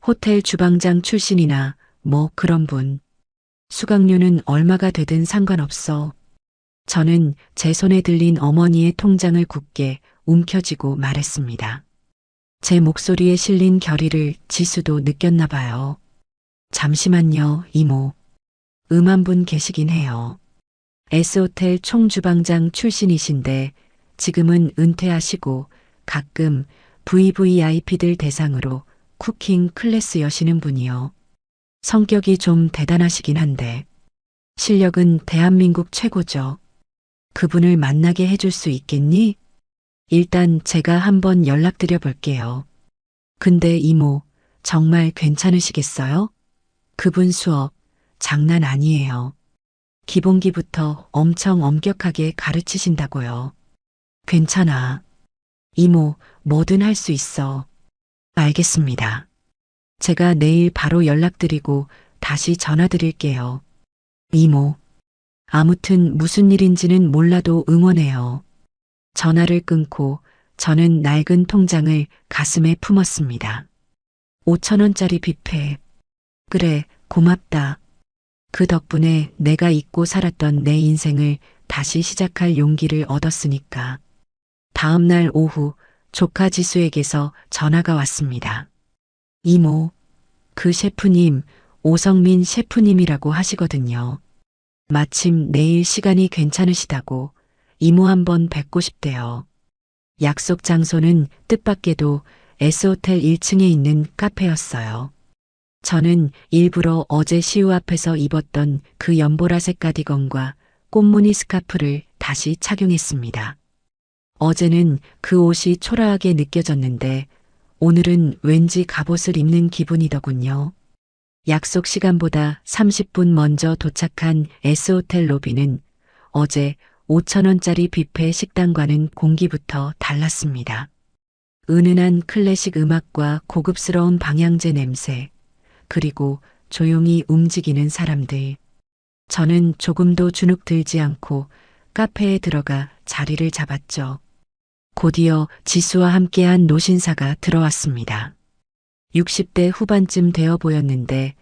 호텔 주방장 출신이나 뭐 그런 분. 수강료는 얼마가 되든 상관없어. 저는 제 손에 들린 어머니의 통장을 굳게 움켜쥐고 말했습니다. 제 목소리에 실린 결의를 지수도 느꼈나 봐요. 잠시만요, 이모. 한 분 계시긴 해요. S호텔 총주방장 출신이신데 지금은 은퇴하시고 가끔 VVIP들 대상으로 쿠킹 클래스 여시는 분이요. 성격이 좀 대단하시긴 한데 실력은 대한민국 최고죠. 그분을 만나게 해줄 수 있겠니? 일단 제가 한번 연락드려 볼게요. 근데 이모, 정말 괜찮으시겠어요? 그분 수업 장난 아니에요. 기본기부터 엄청 엄격하게 가르치신다고요. 괜찮아. 이모, 뭐든 할 수 있어. 알겠습니다. 제가 내일 바로 연락드리고 다시 전화드릴게요. 이모, 아무튼 무슨 일인지는 몰라도 응원해요. 전화를 끊고 저는 낡은 통장을 가슴에 품었습니다. 5천 원짜리 뷔페. 그래, 고맙다. 그 덕분에 내가 잊고 살았던 내 인생을 다시 시작할 용기를 얻었으니까. 다음 날 오후 조카 지수에게서 전화가 왔습니다. 이모, 그 셰프님, 오성민 셰프님이라고 하시거든요. 마침 내일 시간이 괜찮으시다고 이모 한번 뵙고 싶대요. 약속 장소는 뜻밖에도 S호텔 1층에 있는 카페였어요. 저는 일부러 어제 시우 앞에서 입었던 그 연보라색 가디건과 꽃무늬 스카프를 다시 착용했습니다. 어제는 그 옷이 초라하게 느껴졌는데 오늘은 왠지 갑옷을 입는 기분이더군요. 약속 시간보다 30분 먼저 도착한 S호텔 로비는 어제 5천 원짜리 뷔페 식당과는 공기부터 달랐습니다. 은은한 클래식 음악과 고급스러운 방향제 냄새, 그리고 조용히 움직이는 사람들. 저는 조금도 주눅 들지 않고 카페에 들어가 자리를 잡았죠. 곧이어 지수와 함께한 노신사가 들어왔습니다. 60대 후반쯤 되어 보였는데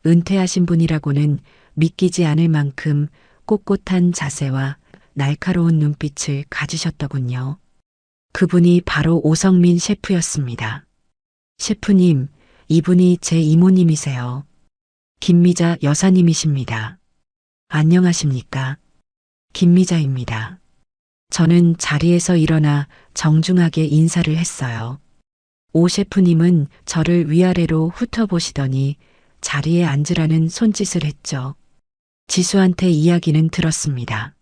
은퇴하신 분이라고는 믿기지 않을 만큼 꼿꼿한 자세와 날카로운 눈빛을 가지셨더군요. 그분이 바로 오성민 셰프였습니다. 셰프님, 이분이 제 이모님이세요. 김미자 여사님이십니다. 안녕하십니까? 김미자입니다. 저는 자리에서 일어나 정중하게 인사를 했어요. 오 셰프님은 저를 위아래로 훑어보시더니 자리에 앉으라는 손짓을 했죠. 지수한테 이야기는 들었습니다.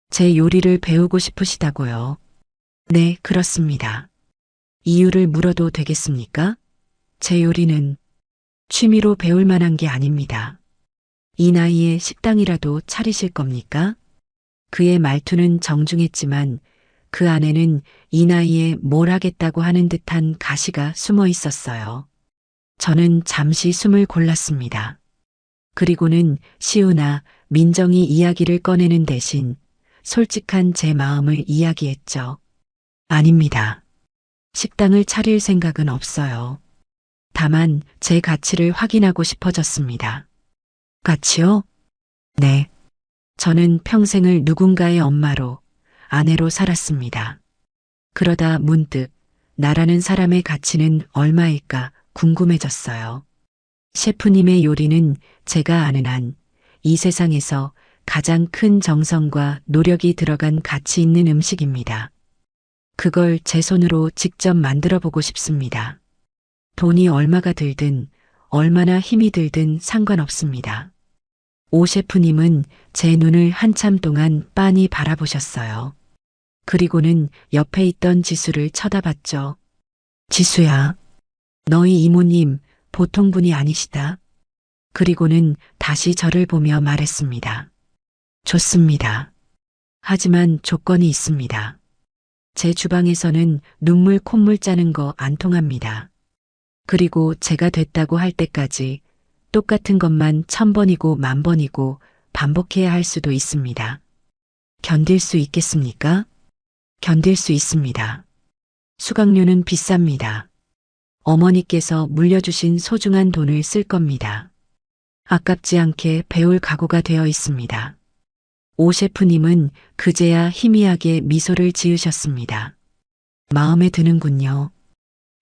제 요리를 배우고 싶으시다고요. 네, 그렇습니다. 이유를 물어도 되겠습니까? 제 요리는 취미로 배울 만한 게 아닙니다. 이 나이에 식당이라도 차리실 겁니까? 그의 말투는 정중했지만 그 안에는 이 나이에 뭘 하겠다고 하는 듯한 가시가 숨어 있었어요. 저는 잠시 숨을 골랐습니다. 그리고는 시우나 민정이 이야기를 꺼내는 대신 솔직한 제 마음을 이야기했죠. 아닙니다. 식당을 차릴 생각은 없어요. 다만 제 가치를 확인하고 싶어졌습니다. 가치요? 네. 저는 평생을 누군가의 엄마로, 아내로 살았습니다. 그러다 문득 나라는 사람의 가치는 얼마일까 궁금해졌어요. 셰프님의 요리는 제가 아는 한 이 세상에서 가장 큰 정성과 노력이 들어간 가치 있는 음식입니다. 그걸 제 손으로 직접 만들어 보고 싶습니다. 돈이 얼마가 들든 얼마나 힘이 들든 상관없습니다. 오 셰프님은 제 눈을 한참 동안 빤히 바라보셨어요. 그리고는 옆에 있던 지수를 쳐다봤죠. 지수야, 너희 이모님 보통 분이 아니시다. 그리고는 다시 저를 보며 말했습니다. 좋습니다. 하지만 조건이 있습니다. 제 주방에서는 눈물 콧물 짜는 거 안 통합니다. 그리고 제가 됐다고 할 때까지 똑같은 것만 1000번이고 10,000번이고 반복해야 할 수도 있습니다. 견딜 수 있겠습니까? 견딜 수 있습니다. 수강료는 비쌉니다. 어머니께서 물려주신 소중한 돈을 쓸 겁니다. 아깝지 않게 배울 각오가 되어 있습니다. 오 셰프님은 그제야 희미하게 미소를 지으셨습니다. 마음에 드는군요.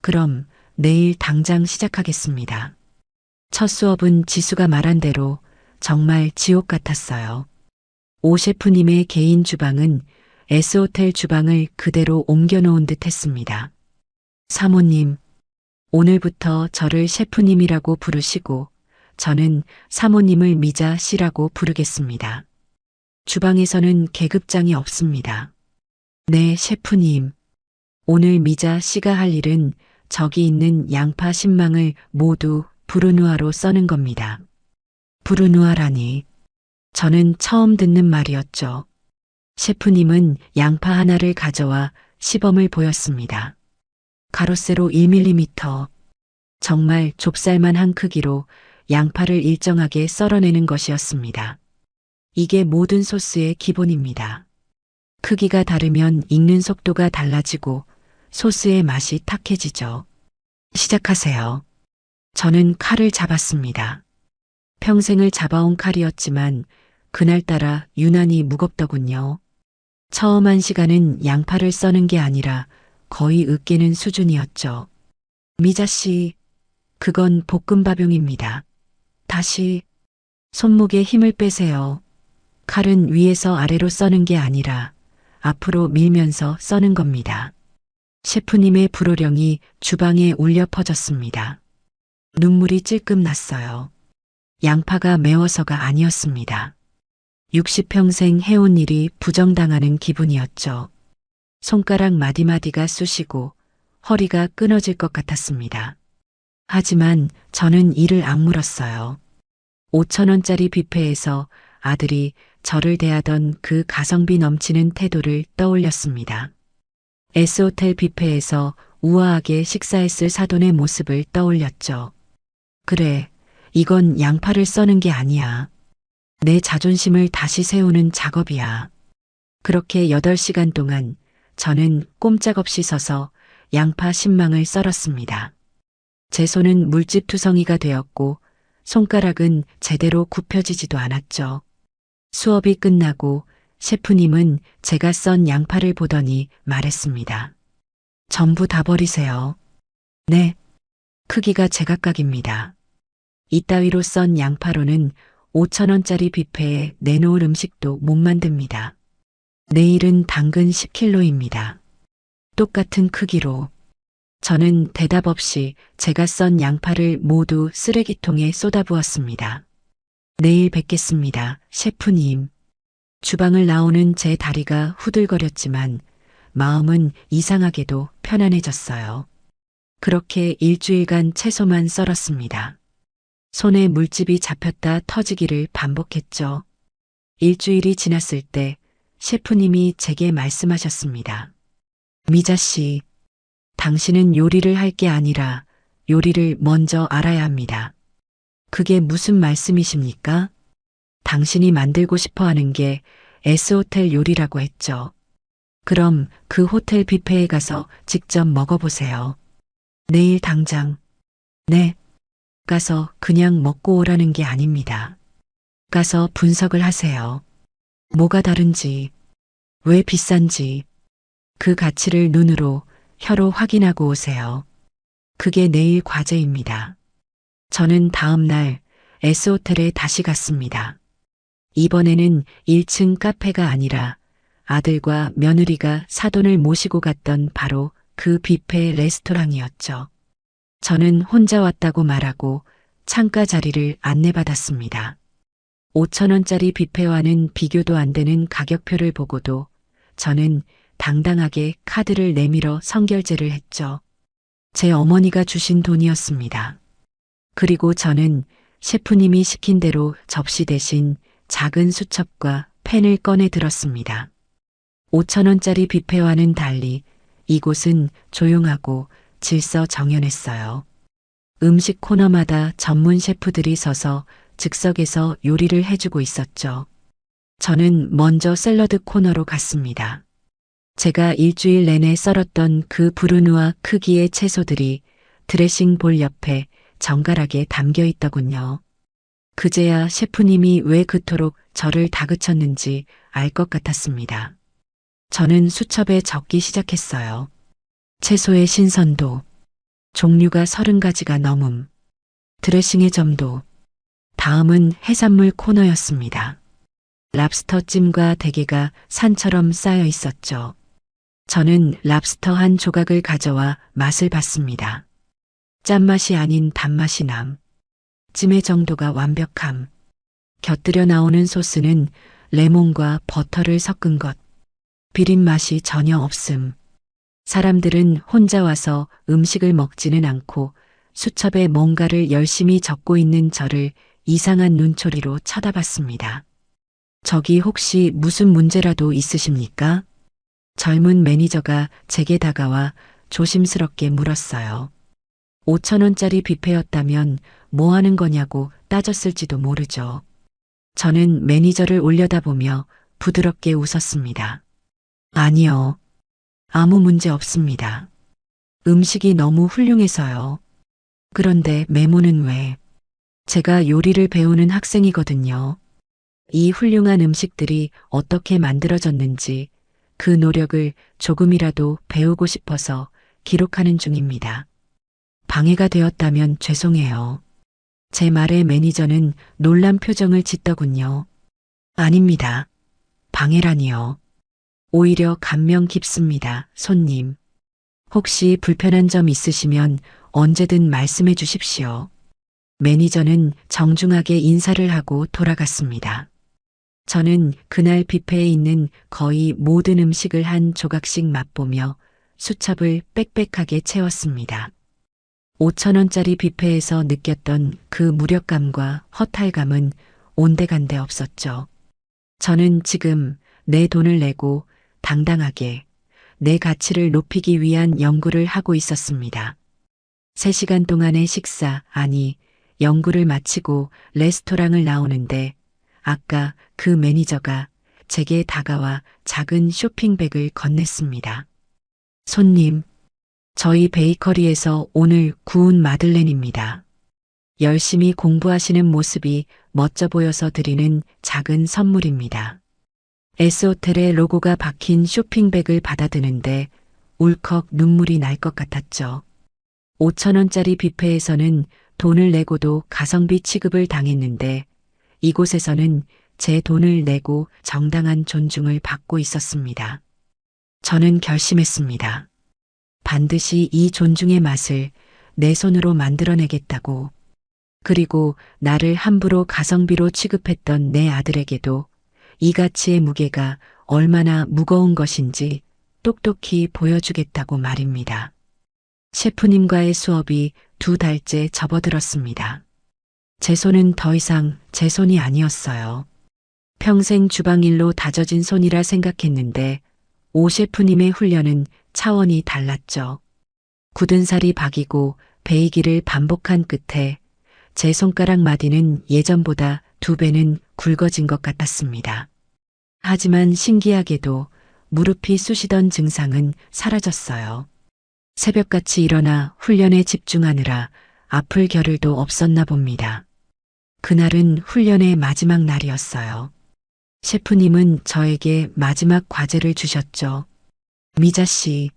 그럼 내일 당장 시작하겠습니다. 첫 수업은 지수가 말한 대로 정말 지옥 같았어요. 오 셰프님의 개인 주방은 S호텔 주방을 그대로 옮겨놓은 듯 했습니다. 사모님, 오늘부터 저를 셰프님이라고 부르시고 저는 사모님을 미자 씨라고 부르겠습니다. 주방에서는 계급장이 없습니다. 네, 셰프님. 오늘 미자 씨가 할 일은 저기 있는 양파 10망을 모두 부르누아로 써는 겁니다. 부르누아라니. 저는 처음 듣는 말이었죠. 셰프님은 양파 하나를 가져와 시범을 보였습니다. 가로세로 1mm. 정말 좁쌀만 한 크기로 양파를 일정하게 썰어내는 것이었습니다. 이게 모든 소스의 기본입니다. 크기가 다르면 익는 속도가 달라지고 소스의 맛이 탁해지죠. 시작하세요. 저는 칼을 잡았습니다. 평생을 잡아온 칼이었지만 그날따라 유난히 무겁더군요. 처음 한 시간은 양파를 써는 게 아니라 거의 으깨는 수준이었죠. 미자 씨, 그건 볶음밥용입니다. 다시 손목에 힘을 빼세요. 칼은 위에서 아래로 써는 게 아니라 앞으로 밀면서 써는 겁니다. 셰프님의 불호령이 주방에 울려 퍼졌습니다. 눈물이 찔끔 났어요. 양파가 매워서가 아니었습니다. 60평생 해온 일이 부정당하는 기분이었죠. 손가락 마디마디가 쑤시고 허리가 끊어질 것 같았습니다. 하지만 저는 이를 악물었어요. 5,000원짜리 뷔페에서 아들이 저를 대하던 그 가성비 넘치는 태도를 떠올렸습니다. S호텔 뷔페에서 우아하게 식사했을 사돈의 모습을 떠올렸죠. 그래, 이건 양파를 써는 게 아니야. 내 자존심을 다시 세우는 작업이야. 그렇게 8시간 동안 저는 꼼짝없이 서서 양파 10망을 썰었습니다. 제 손은 물집투성이가 되었고 손가락은 제대로 굽혀지지도 않았죠. 수업이 끝나고 셰프님은 제가 썬 양파를 보더니 말했습니다. 전부 다 버리세요. 네. 크기가 제각각입니다. 이따위로 썬 양파로는 5,000원짜리 뷔페에 내놓을 음식도 못 만듭니다. 내일은 당근 10kg입니다. 똑같은 크기로. 저는 대답 없이 제가 썬 양파를 모두 쓰레기통에 쏟아부었습니다. 내일 뵙겠습니다, 셰프님. 주방을 나오는 제 다리가 후들거렸지만 마음은 이상하게도 편안해졌어요. 그렇게 일주일간 채소만 썰었습니다. 손에 물집이 잡혔다 터지기를 반복했죠. 일주일이 지났을 때 셰프님이 제게 말씀하셨습니다. 미자 씨, 당신은 요리를 할 게 아니라 요리를 먼저 알아야 합니다. 그게 무슨 말씀이십니까? 당신이 만들고 싶어 하는 게 S호텔 요리라고 했죠. 그럼 그 호텔 뷔페에 가서 직접 먹어보세요. 내일 당장. 네. 가서 그냥 먹고 오라는 게 아닙니다. 가서 분석을 하세요. 뭐가 다른지, 왜 비싼지, 그 가치를 눈으로, 혀로 확인하고 오세요. 그게 내일 과제입니다. 저는 다음 날 S호텔에 다시 갔습니다. 이번에는 1층 카페가 아니라 아들과 며느리가 사돈을 모시고 갔던 바로 그 뷔페 레스토랑이었죠. 저는 혼자 왔다고 말하고 창가 자리를 안내받았습니다. 5,000원짜리 뷔페와는 비교도 안 되는 가격표를 보고도 저는 당당하게 카드를 내밀어 선결제를 했죠. 제 어머니가 주신 돈이었습니다. 그리고 저는 셰프님이 시킨 대로 접시 대신 작은 수첩과 펜을 꺼내 들었습니다. 5,000원짜리 뷔페와는 달리 이곳은 조용하고 질서정연했어요. 음식 코너마다 전문 셰프들이 서서 즉석에서 요리를 해주고 있었죠. 저는 먼저 샐러드 코너로 갔습니다. 제가 일주일 내내 썰었던 그 브루누아 크기의 채소들이 드레싱 볼 옆에 정갈하게 담겨 있더군요. 그제야 셰프님이 왜 그토록 저를 다그쳤는지 알 것 같았습니다. 저는 수첩에 적기 시작했어요. 채소의 신선도, 종류가 30가지가 넘음, 드레싱의 점도. 다음은 해산물 코너였습니다. 랍스터 찜과 대게가 산처럼 쌓여 있었죠. 저는 랍스터 한 조각을 가져와 맛을 봤습니다. 짠맛이 아닌 단맛이 남. 찜의 정도가 완벽함. 곁들여 나오는 소스는 레몬과 버터를 섞은 것. 비린 맛이 전혀 없음. 사람들은 혼자 와서 음식을 먹지는 않고 수첩에 뭔가를 열심히 적고 있는 저를 이상한 눈초리로 쳐다봤습니다. 저기 혹시 무슨 문제라도 있으십니까? 젊은 매니저가 제게 다가와 조심스럽게 물었어요. 5,000원짜리 뷔페였다면 뭐 하는 거냐고 따졌을지도 모르죠. 저는 매니저를 올려다보며 부드럽게 웃었습니다. 아니요. 아무 문제 없습니다. 음식이 너무 훌륭해서요. 그런데 메모는 왜? 제가 요리를 배우는 학생이거든요. 이 훌륭한 음식들이 어떻게 만들어졌는지 그 노력을 조금이라도 배우고 싶어서 기록하는 중입니다. 방해가 되었다면 죄송해요. 제 말에 매니저는 놀란 표정을 짓더군요. 아닙니다. 방해라니요. 오히려 감명 깊습니다, 손님. 혹시 불편한 점 있으시면 언제든 말씀해 주십시오. 매니저는 정중하게 인사를 하고 돌아갔습니다. 저는 그날 뷔페에 있는 거의 모든 음식을 한 조각씩 맛보며 수첩을 빽빽하게 채웠습니다. 5,000원짜리 뷔페에서 느꼈던 그 무력감과 허탈감은 온데간데 없었죠. 저는 지금 내 돈을 내고 당당하게 내 가치를 높이기 위한 연구를 하고 있었습니다. 3시간 동안의 식사, 아니 연구를 마치고 레스토랑을 나오는데 아까 그 매니저가 제게 다가와 작은 쇼핑백을 건넸습니다. 손님, 저희 베이커리에서 오늘 구운 마들렌입니다. 열심히 공부하시는 모습이 멋져 보여서 드리는 작은 선물입니다. S호텔의 로고가 박힌 쇼핑백을 받아드는데 울컥 눈물이 날 것 같았죠. 5,000원짜리 뷔페에서는 돈을 내고도 가성비 취급을 당했는데 이곳에서는 제 돈을 내고 정당한 존중을 받고 있었습니다. 저는 결심했습니다. 반드시 이 존중의 맛을 내 손으로 만들어내겠다고. 그리고 나를 함부로 가성비로 취급했던 내 아들에게도 이 가치의 무게가 얼마나 무거운 것인지 똑똑히 보여주겠다고 말입니다. 셰프님과의 수업이 2달째 접어들었습니다. 제 손은 더 이상 제 손이 아니었어요. 평생 주방일로 다져진 손이라 생각했는데 오 셰프님의 훈련은 차원이 달랐죠. 굳은 살이 박이고 베이기를 반복한 끝에 제 손가락 마디는 예전보다 2배는 굵어진 것 같았습니다. 하지만 신기하게도 무릎이 쑤시던 증상은 사라졌어요. 새벽같이 일어나 훈련에 집중하느라 아플 겨를도 없었나 봅니다. 그날은 훈련의 마지막 날이었어요. 셰프님은 저에게 마지막 과제를 주셨죠. 미자 씨,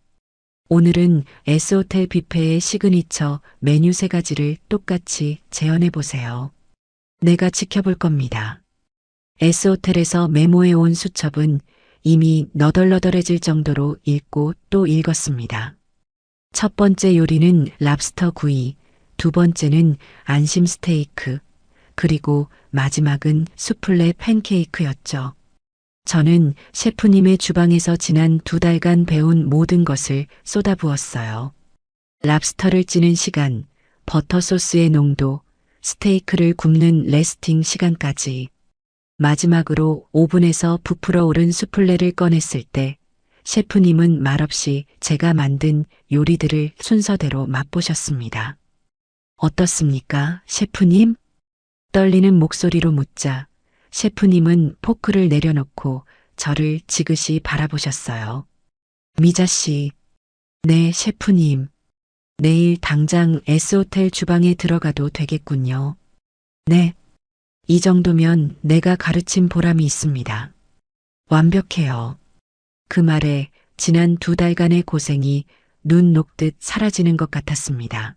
오늘은 S호텔 뷔페의 시그니처 메뉴 3가지를 똑같이 재현해 보세요. 내가 지켜볼 겁니다. S호텔에서 메모해 온 수첩은 이미 너덜너덜해질 정도로 읽고 또 읽었습니다. 첫 번째 요리는 랍스터 구이, 2번째는 안심 스테이크, 그리고 마지막은 수플레 팬케이크였죠. 저는 셰프님의 주방에서 지난 2달간 배운 모든 것을 쏟아부었어요. 랍스터를 찌는 시간, 버터 소스의 농도, 스테이크를 굽는 레스팅 시간까지. 마지막으로 오븐에서 부풀어 오른 수플레를 꺼냈을 때 셰프님은 말없이 제가 만든 요리들을 순서대로 맛보셨습니다. 어떻습니까, 셰프님? 떨리는 목소리로 묻자 셰프님은 포크를 내려놓고 저를 지그시 바라보셨어요. 미자 씨, 네, 셰프님. 내일 당장 S호텔 주방에 들어가도 되겠군요. 네. 이 정도면 내가 가르친 보람이 있습니다. 완벽해요. 그 말에 지난 2달간의 고생이 눈 녹듯 사라지는 것 같았습니다.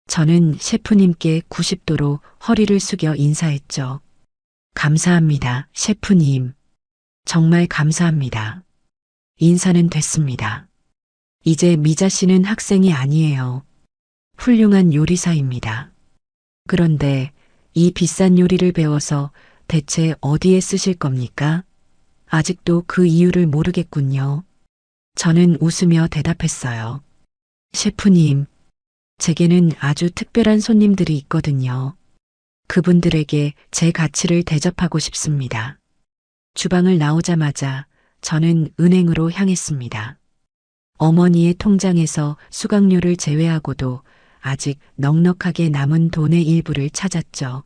저는 셰프님께 90도로 허리를 숙여 인사했죠. 감사합니다, 셰프님. 정말 감사합니다. 인사는 됐습니다. 이제 미자 씨는 학생이 아니에요. 훌륭한 요리사입니다. 그런데 이 비싼 요리를 배워서 대체 어디에 쓰실 겁니까? 아직도 그 이유를 모르겠군요. 저는 웃으며 대답했어요. 셰프님, 제게는 아주 특별한 손님들이 있거든요. 그분들에게 제 가치를 대접하고 싶습니다. 주방을 나오자마자 저는 은행으로 향했습니다. 어머니의 통장에서 수강료를 제외하고도 아직 넉넉하게 남은 돈의 일부를 찾았죠.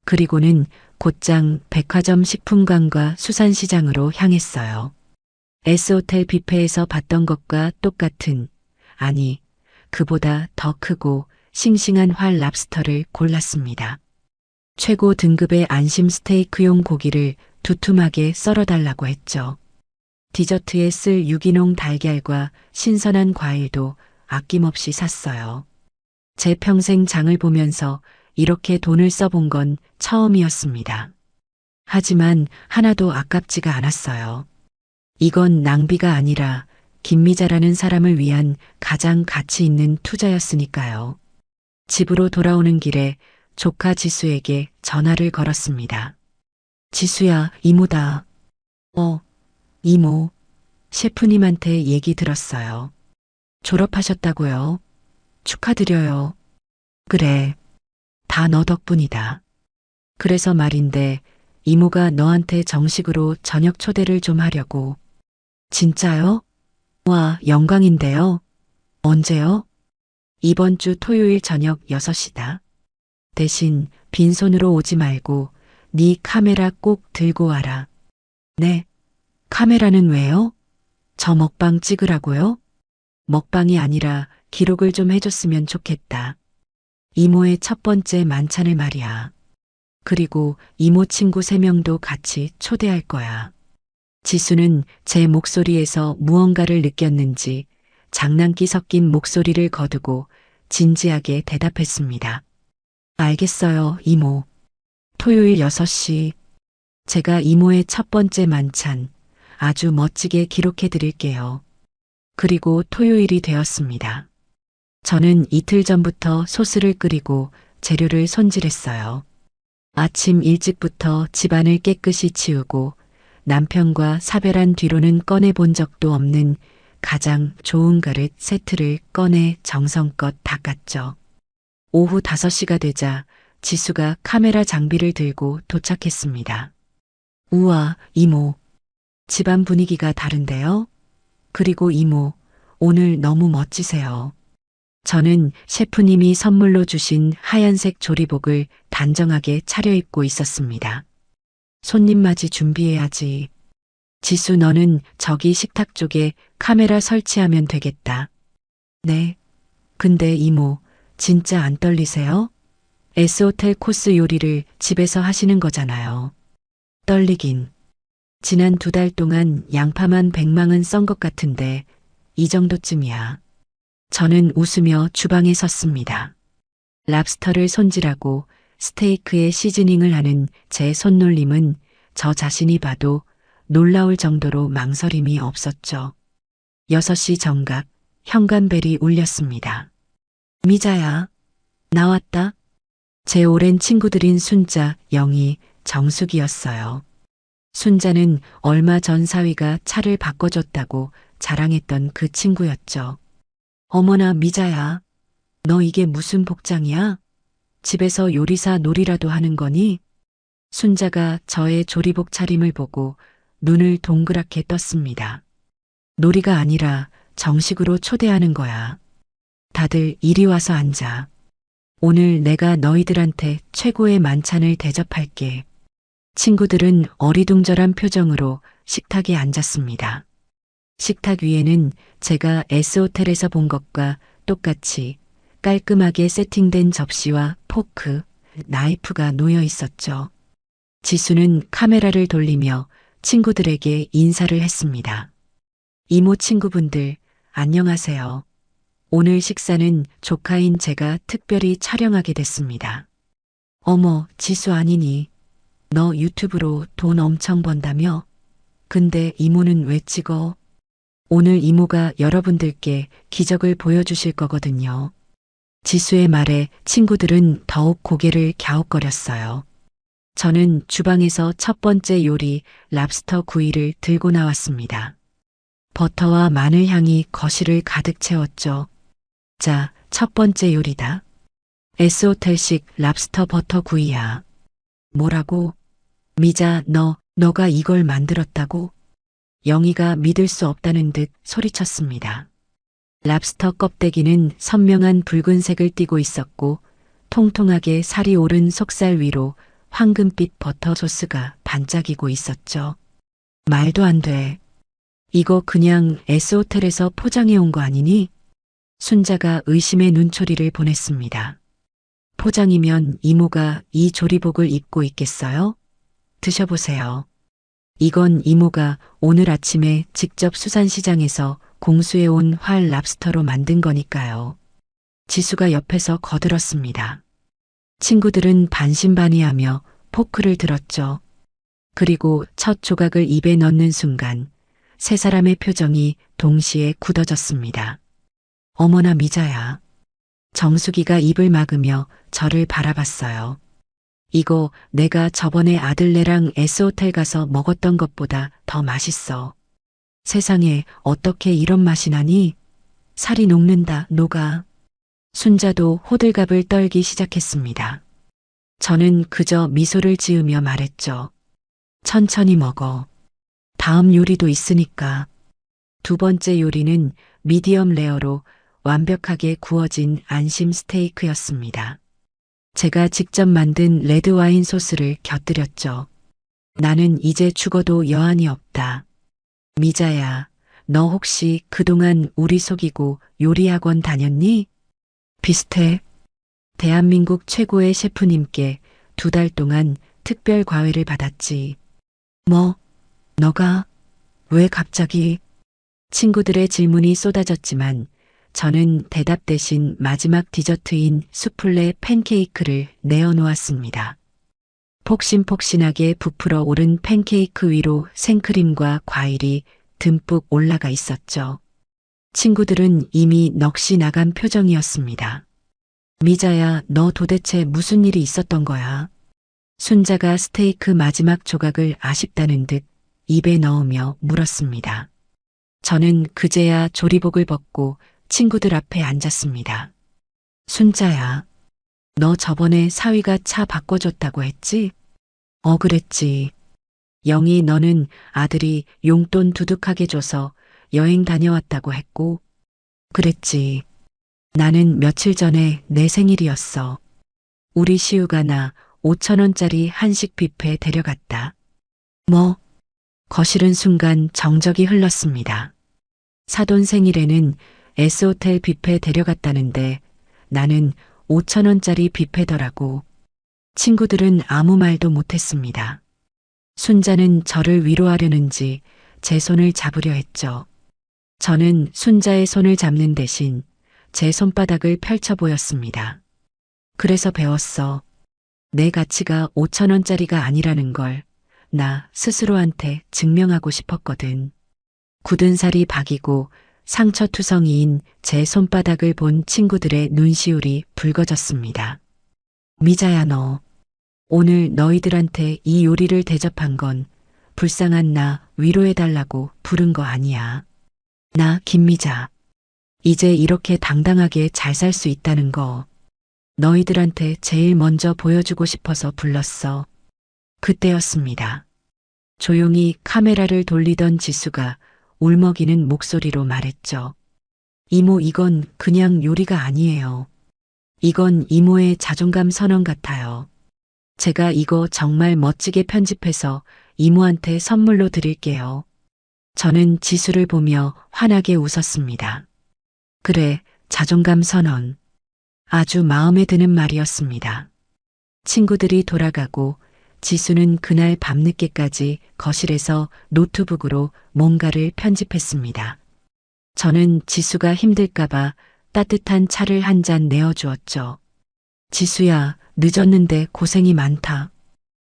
그리고는 곧장 백화점 식품관과 수산시장으로 향했어요. S호텔 뷔페에서 봤던 것과 똑같은, 아니, 그보다 더 크고 싱싱한 활 랍스터를 골랐습니다. 최고 등급의 안심 스테이크용 고기를 두툼하게 썰어달라고 했죠. 디저트에 쓸 유기농 달걀과 신선한 과일도 아낌없이 샀어요. 제 평생 장을 보면서 이렇게 돈을 써본 건 처음이었습니다. 하지만 하나도 아깝지가 않았어요. 이건 낭비가 아니라 김미자라는 사람을 위한 가장 가치 있는 투자였으니까요. 집으로 돌아오는 길에 조카 지수에게 전화를 걸었습니다. 지수야, 이모다. 이모. 셰프님한테 얘기 들었어요. 졸업하셨다고요? 축하드려요. 그래. 다 너 덕분이다. 그래서 말인데 이모가 너한테 정식으로 저녁 초대를 좀 하려고. 진짜요? 와, 영광인데요. 언제요? 이번 주 토요일 저녁 6시다. 대신 빈손으로 오지 말고 네 카메라 꼭 들고 와라. 네. 카메라는 왜요? 저 먹방 찍으라고요? 먹방이 아니라 기록을 좀 해줬으면 좋겠다. 이모의 첫 번째 만찬을 말이야. 그리고 이모 친구 3명도 같이 초대할 거야. 지수는 제 목소리에서 무언가를 느꼈는지 장난기 섞인 목소리를 거두고 진지하게 대답했습니다. 알겠어요, 이모. 토요일 6시. 제가 이모의 첫 번째 만찬 아주 멋지게 기록해 드릴게요. 그리고 토요일이 되었습니다. 저는 이틀 전부터 소스를 끓이고 재료를 손질했어요. 아침 일찍부터 집안을 깨끗이 치우고 남편과 사별한 뒤로는 꺼내 본 적도 없는 가장 좋은 그릇 세트를 꺼내 정성껏 닦았죠. 오후 5시가 되자 지수가 카메라 장비를 들고 도착했습니다. 우와, 이모. 집안 분위기가 다른데요? 그리고 이모, 오늘 너무 멋지세요. 저는 셰프님이 선물로 주신 하얀색 조리복을 단정하게 차려입고 있었습니다. 손님 맞이 준비해야지. 지수, 너는 저기 식탁 쪽에 카메라 설치하면 되겠다. 네. 근데 이모, 진짜 안 떨리세요? S호텔 코스 요리를 집에서 하시는 거잖아요. 떨리긴. 지난 2달 동안 양파만 100망은 썬 것 같은데 이 정도쯤이야. 저는 웃으며 주방에 섰습니다. 랍스터를 손질하고 스테이크에 시즈닝을 하는 제 손놀림은 저 자신이 봐도 놀라울 정도로 망설임이 없었죠. 6시 정각 현관벨이 울렸습니다. 미자야, 나왔다. 제 오랜 친구들인 순자, 영희, 정숙이었어요. 순자는 얼마 전 사위가 차를 바꿔줬다고 자랑했던 그 친구였죠. 어머나 미자야, 너 이게 무슨 복장이야? 집에서 요리사 놀이라도 하는 거니? 순자가 저의 조리복 차림을 보고 눈을 동그랗게 떴습니다. 놀이가 아니라 정식으로 초대하는 거야. 다들 이리 와서 앉아. 오늘 내가 너희들한테 최고의 만찬을 대접할게. 친구들은 어리둥절한 표정으로 식탁에 앉았습니다. 식탁 위에는 제가 S호텔에서 본 것과 똑같이 깔끔하게 세팅된 접시와 포크, 나이프가 놓여 있었죠. 지수는 카메라를 돌리며 친구들에게 인사를 했습니다. 이모 친구분들, 안녕하세요. 오늘 식사는 조카인 제가 특별히 촬영하게 됐습니다. 어머, 지수 아니니? 너 유튜브로 돈 엄청 번다며? 근데 이모는 왜 찍어? 오늘 이모가 여러분들께 기적을 보여주실 거거든요. 지수의 말에 친구들은 더욱 고개를 갸웃거렸어요. 저는 주방에서 첫 번째 요리 랍스터 구이를 들고 나왔습니다. 버터와 마늘 향이 거실을 가득 채웠죠. 자, 첫 번째 요리다. S호텔식 랍스터 버터 구이야. 뭐라고? 미자, 너가 이걸 만들었다고? 영희가 믿을 수 없다는 듯 소리쳤습니다. 랍스터 껍데기는 선명한 붉은색을 띠고 있었고 통통하게 살이 오른 속살 위로 황금빛 버터 소스가 반짝이고 있었죠. 말도 안 돼. 이거 그냥 S호텔에서 포장해 온 거 아니니? 순자가 의심의 눈초리를 보냈습니다. 포장이면 이모가 이 조리복을 입고 있겠어요? 드셔보세요. 이건 이모가 오늘 아침에 직접 수산시장에서 공수해온 활 랍스터로 만든 거니까요. 지수가 옆에서 거들었습니다. 친구들은 반신반의하며 포크를 들었죠. 그리고 첫 조각을 입에 넣는 순간 세 사람의 표정이 동시에 굳어졌습니다. 어머나 미자야. 정수기가 입을 막으며 저를 바라봤어요. 이거 내가 저번에 아들네랑 S호텔 가서 먹었던 것보다 더 맛있어. 세상에 어떻게 이런 맛이 나니? 살이 녹는다, 녹아. 순자도 호들갑을 떨기 시작했습니다. 저는 그저 미소를 지으며 말했죠. 천천히 먹어. 다음 요리도 있으니까. 두 번째 요리는 미디엄 레어로 완벽하게 구워진 안심 스테이크였습니다. 제가 직접 만든 레드와인 소스를 곁들였죠. 나는 이제 죽어도 여한이 없다. 미자야, 너 혹시 그동안 우리 속이고 요리학원 다녔니? 비슷해. 대한민국 최고의 셰프님께 2달 동안 특별 과외를 받았지. 뭐, 너가? 왜 갑자기? 친구들의 질문이 쏟아졌지만 저는 대답 대신 마지막 디저트인 수플레 팬케이크를 내어놓았습니다. 폭신폭신하게 부풀어 오른 팬케이크 위로 생크림과 과일이 듬뿍 올라가 있었죠. 친구들은 이미 넋이 나간 표정이었습니다. 미자야, 너 도대체 무슨 일이 있었던 거야? 순자가 스테이크 마지막 조각을 아쉽다는 듯 입에 넣으며 물었습니다. 저는 그제야 조리복을 벗고 친구들 앞에 앉았습니다. 순자야, 너 저번에 사위가 차 바꿔줬다고 했지? 그랬지. 영희 너는 아들이 용돈 두둑하게 줘서 여행 다녀왔다고 했고, 그랬지. 나는 며칠 전에 내 생일이었어. 우리 시우가 나 5,000원짜리 한식 뷔페 데려갔다. 뭐? 거실은 순간 정적이 흘렀습니다. 사돈 생일에는 S호텔 뷔페 데려갔다는데 나는 5,000원짜리 뷔페더라고. 친구들은 아무 말도 못했습니다. 순자는 저를 위로하려는지 제 손을 잡으려 했죠. 저는 순자의 손을 잡는 대신 제 손바닥을 펼쳐 보였습니다. 그래서 배웠어. 내 가치가 5,000원짜리가 아니라는 걸 나 스스로한테 증명하고 싶었거든. 굳은 살이 박이고 상처투성이인 제 손바닥을 본 친구들의 눈시울이 붉어졌습니다. 미자야 너, 오늘 너희들한테 이 요리를 대접한 건 불쌍한 나 위로해달라고 부른 거 아니야. 나 김미자. 이제 이렇게 당당하게 잘 살 수 있다는 거 너희들한테 제일 먼저 보여주고 싶어서 불렀어. 그때였습니다. 조용히 카메라를 돌리던 지수가 울먹이는 목소리로 말했죠. 이모, 이건 그냥 요리가 아니에요. 이건 이모의 자존감 선언 같아요. 제가 이거 정말 멋지게 편집해서 이모한테 선물로 드릴게요. 저는 지수를 보며 환하게 웃었습니다. 그래, 자존감 선언. 아주 마음에 드는 말이었습니다. 친구들이 돌아가고 지수는 그날 밤늦게까지 거실에서 노트북으로 뭔가를 편집했습니다. 저는 지수가 힘들까봐 따뜻한 차를 한 잔 내어주었죠. 지수야, 늦었는데 고생이 많다.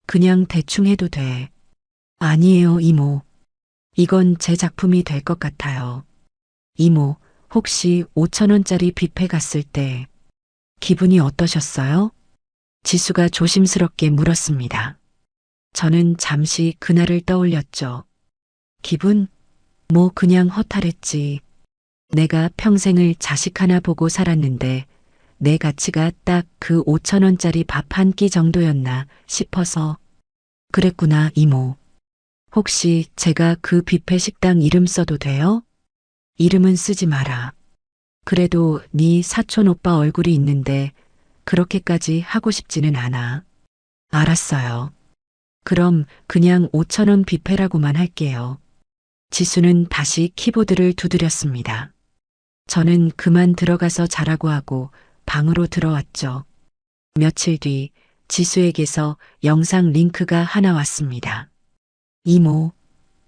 그냥 대충 해도 돼. 아니에요, 이모. 이건 제 작품이 될 것 같아요. 이모, 혹시 5,000원짜리 뷔페 갔을 때 기분이 어떠셨어요? 지수가 조심스럽게 물었습니다. 저는 잠시 그날을 떠올렸죠. 기분? 뭐 그냥 허탈했지. 내가 평생을 자식 하나 보고 살았는데 내 가치가 딱 그 5,000원짜리 밥 한 끼 정도였나 싶어서. 그랬구나, 이모. 혹시 제가 그 뷔페 식당 이름 써도 돼요? 이름은 쓰지 마라. 그래도 네 사촌 오빠 얼굴이 있는데 그렇게까지 하고 싶지는 않아. 알았어요. 그럼 그냥 5,000원 뷔페라고만 할게요. 지수는 다시 키보드를 두드렸습니다. 저는 그만 들어가서 자라고 하고 방으로 들어왔죠. 며칠 뒤 지수에게서 영상 링크가 하나 왔습니다. 이모,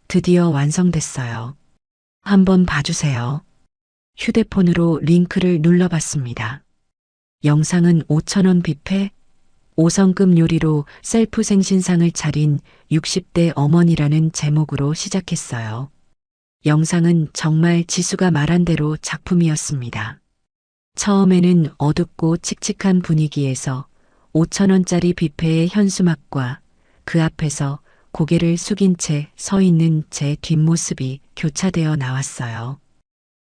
드디어 완성됐어요. 한번 봐주세요. 휴대폰으로 링크를 눌러봤습니다. 영상은 5,000원 뷔페, 5성급 요리로 셀프 생신상을 차린 60대 어머니라는 제목으로 시작했어요. 영상은 정말 지수가 말한 대로 작품이었습니다. 처음에는 어둡고 칙칙한 분위기에서 5,000원짜리 뷔페의 현수막과 그 앞에서 고개를 숙인 채 서 있는 제 뒷모습이 교차되어 나왔어요.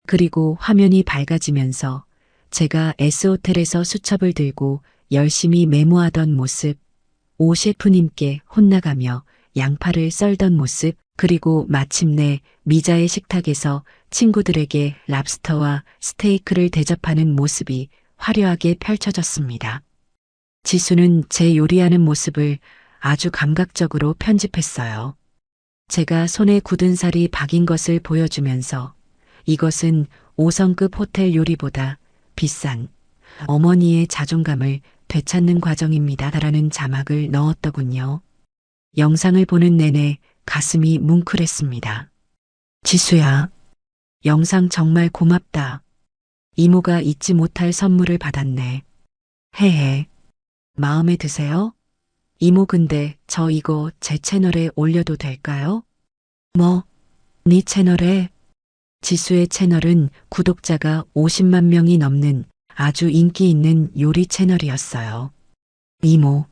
그리고 화면이 밝아지면서 제가 S호텔에서 수첩을 들고 열심히 메모하던 모습, 오 셰프님께 혼나가며 양파를 썰던 모습, 그리고 마침내 미자의 식탁에서 친구들에게 랍스터와 스테이크를 대접하는 모습이 화려하게 펼쳐졌습니다. 지수는 제 요리하는 모습을 아주 감각적으로 편집했어요. 제가 손에 굳은 살이 박인 것을 보여주면서 이것은 5성급 호텔 요리보다 비싼 어머니의 자존감을 되찾는 과정입니다라는 자막을 넣었더군요. 영상을 보는 내내 가슴이 뭉클했습니다. 지수야, 영상 정말 고맙다. 이모가 잊지 못할 선물을 받았네. 헤헤. 마음에 드세요? 이모 근데 저 이거 제 채널에 올려도 될까요? 뭐? 네 채널에? 지수의 채널은 구독자가 50만 명이 넘는 아주 인기 있는 요리 채널이었어요. 이모.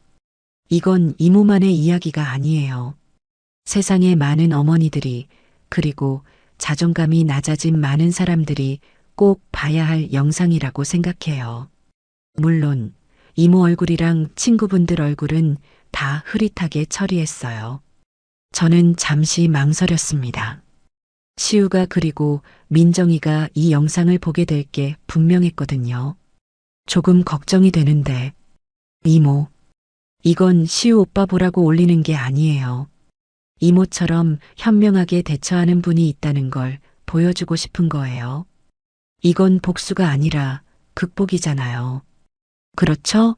이건 이모만의 이야기가 아니에요. 세상에 많은 어머니들이 그리고 자존감이 낮아진 많은 사람들이 꼭 봐야 할 영상이라고 생각해요. 물론 이모 얼굴이랑 친구분들 얼굴은 다 흐릿하게 처리했어요. 저는 잠시 망설였습니다. 시우가 그리고 민정이가 이 영상을 보게 될 게 분명했거든요. 조금 걱정이 되는데, 이모, 이건 시우 오빠 보라고 올리는 게 아니에요. 이모처럼 현명하게 대처하는 분이 있다는 걸 보여주고 싶은 거예요. 이건 복수가 아니라 극복이잖아요. 그렇죠?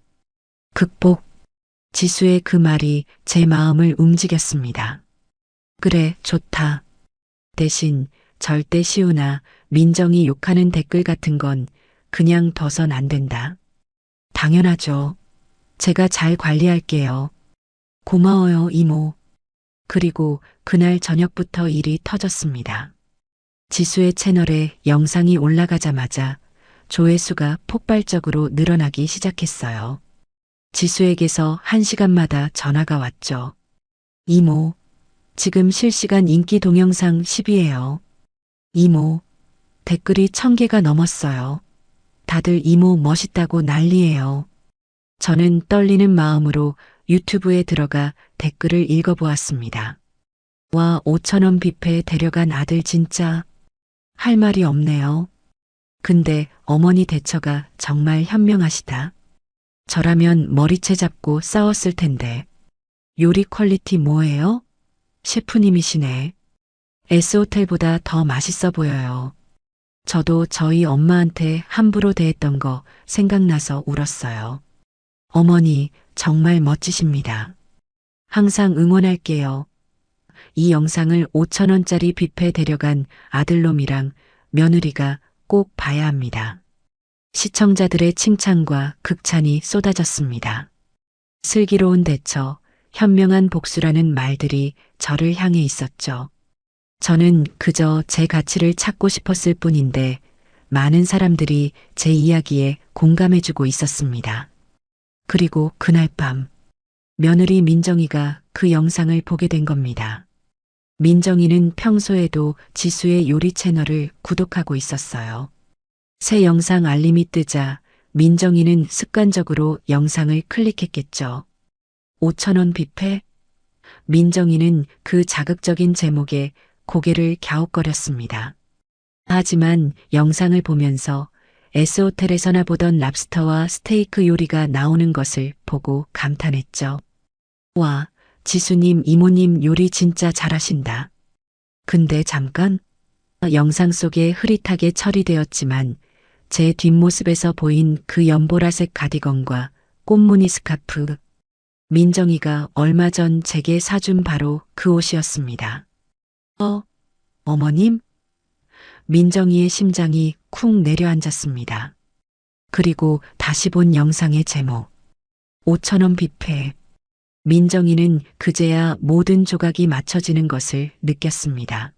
극복. 지수의 그 말이 제 마음을 움직였습니다. 그래, 좋다. 대신 절대 시우나 민정이 욕하는 댓글 같은 건 그냥 둬선 안 된다. 당연하죠. 제가 잘 관리할게요. 고마워요, 이모. 그리고 그날 저녁부터 일이 터졌습니다. 지수의 채널에 영상이 올라가자마자 조회수가 폭발적으로 늘어나기 시작했어요. 지수에게서 1시간마다 전화가 왔죠. 이모, 지금 실시간 인기 동영상 10위예요. 이모, 댓글이 1000개가 넘었어요. 다들 이모 멋있다고 난리예요. 저는 떨리는 마음으로 유튜브에 들어가 댓글을 읽어보았습니다. 와, 5,000원 뷔페 데려간 아들 진짜 할 말이 없네요. 근데 어머니 대처가 정말 현명하시다. 저라면 머리채 잡고 싸웠을 텐데. 요리 퀄리티 뭐예요? 셰프님이시네. S호텔보다 더 맛있어 보여요. 저도 저희 엄마한테 함부로 대했던 거 생각나서 울었어요. 어머니, 정말 멋지십니다. 항상 응원할게요. 이 영상을 5,000원짜리 뷔페 데려간 아들놈이랑 며느리가 꼭 봐야 합니다. 시청자들의 칭찬과 극찬이 쏟아졌습니다. 슬기로운 대처, 현명한 복수라는 말들이 저를 향해 있었죠. 저는 그저 제 가치를 찾고 싶었을 뿐인데 많은 사람들이 제 이야기에 공감해주고 있었습니다. 그리고 그날 밤 며느리 민정이가 그 영상을 보게 된 겁니다. 민정이는 평소에도 지수의 요리 채널을 구독하고 있었어요. 새 영상 알림이 뜨자 민정이는 습관적으로 영상을 클릭했겠죠. 5,000원 뷔페? 민정이는 그 자극적인 제목에 고개를 갸웃거렸습니다. 하지만 영상을 보면서 S호텔에서나 보던 랍스터와 스테이크 요리가 나오는 것을 보고 감탄했죠. 와, 지수님, 이모님 요리 진짜 잘하신다. 근데 잠깐, 영상 속에 흐릿하게 처리되었지만 제 뒷모습에서 보인 그 연보라색 가디건과 꽃무늬 스카프, 민정이가 얼마 전 제게 사준 바로 그 옷이었습니다. 어머님? 민정이의 심장이 쿵 내려앉았습니다. 그리고 다시 본 영상의 제목. 5,000원 뷔페. 민정이는 그제야 모든 조각이 맞춰지는 것을 느꼈습니다.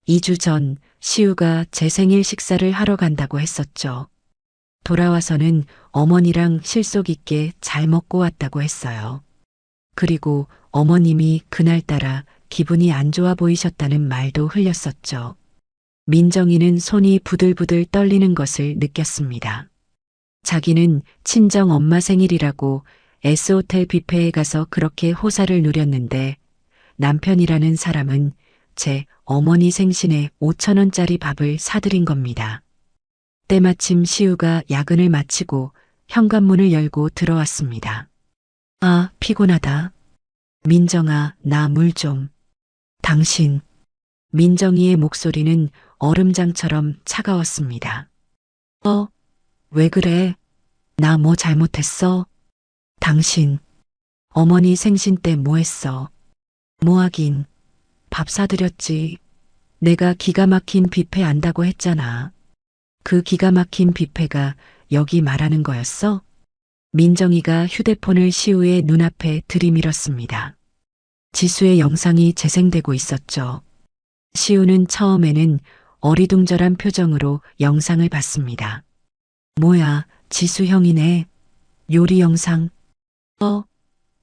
2주 전 시우가 제 생일 식사를 하러 간다고 했었죠. 돌아와서는 어머니랑 실속 있게 잘 먹고 왔다고 했어요. 그리고 어머님이 그날따라 기분이 안 좋아 보이셨다는 말도 흘렸었죠. 민정이는 손이 부들부들 떨리는 것을 느꼈습니다. 자기는 친정 엄마 생일이라고 S호텔 뷔페에 가서 그렇게 호사를 누렸는데 남편이라는 사람은 제 어머니 생신에 5,000원짜리 밥을 사드린 겁니다. 때마침 시우가 야근을 마치고 현관문을 열고 들어왔습니다. 아, 피곤하다. 민정아, 나 물 좀. 당신. 민정이의 목소리는 얼음장처럼 차가웠습니다. 왜 그래? 나 뭐 잘못했어? 당신. 어머니 생신 때 뭐 했어? 뭐 하긴. 밥 사드렸지. 내가 기가 막힌 뷔페 안다고 했잖아. 그 기가 막힌 뷔페가 여기 말하는 거였어? 민정이가 휴대폰을 시우의 눈앞에 들이밀었습니다. 지수의 영상이 재생되고 있었죠. 시우는 처음에는 어리둥절한 표정으로 영상을 봤습니다. 뭐야, 지수 형이네. 요리 영상.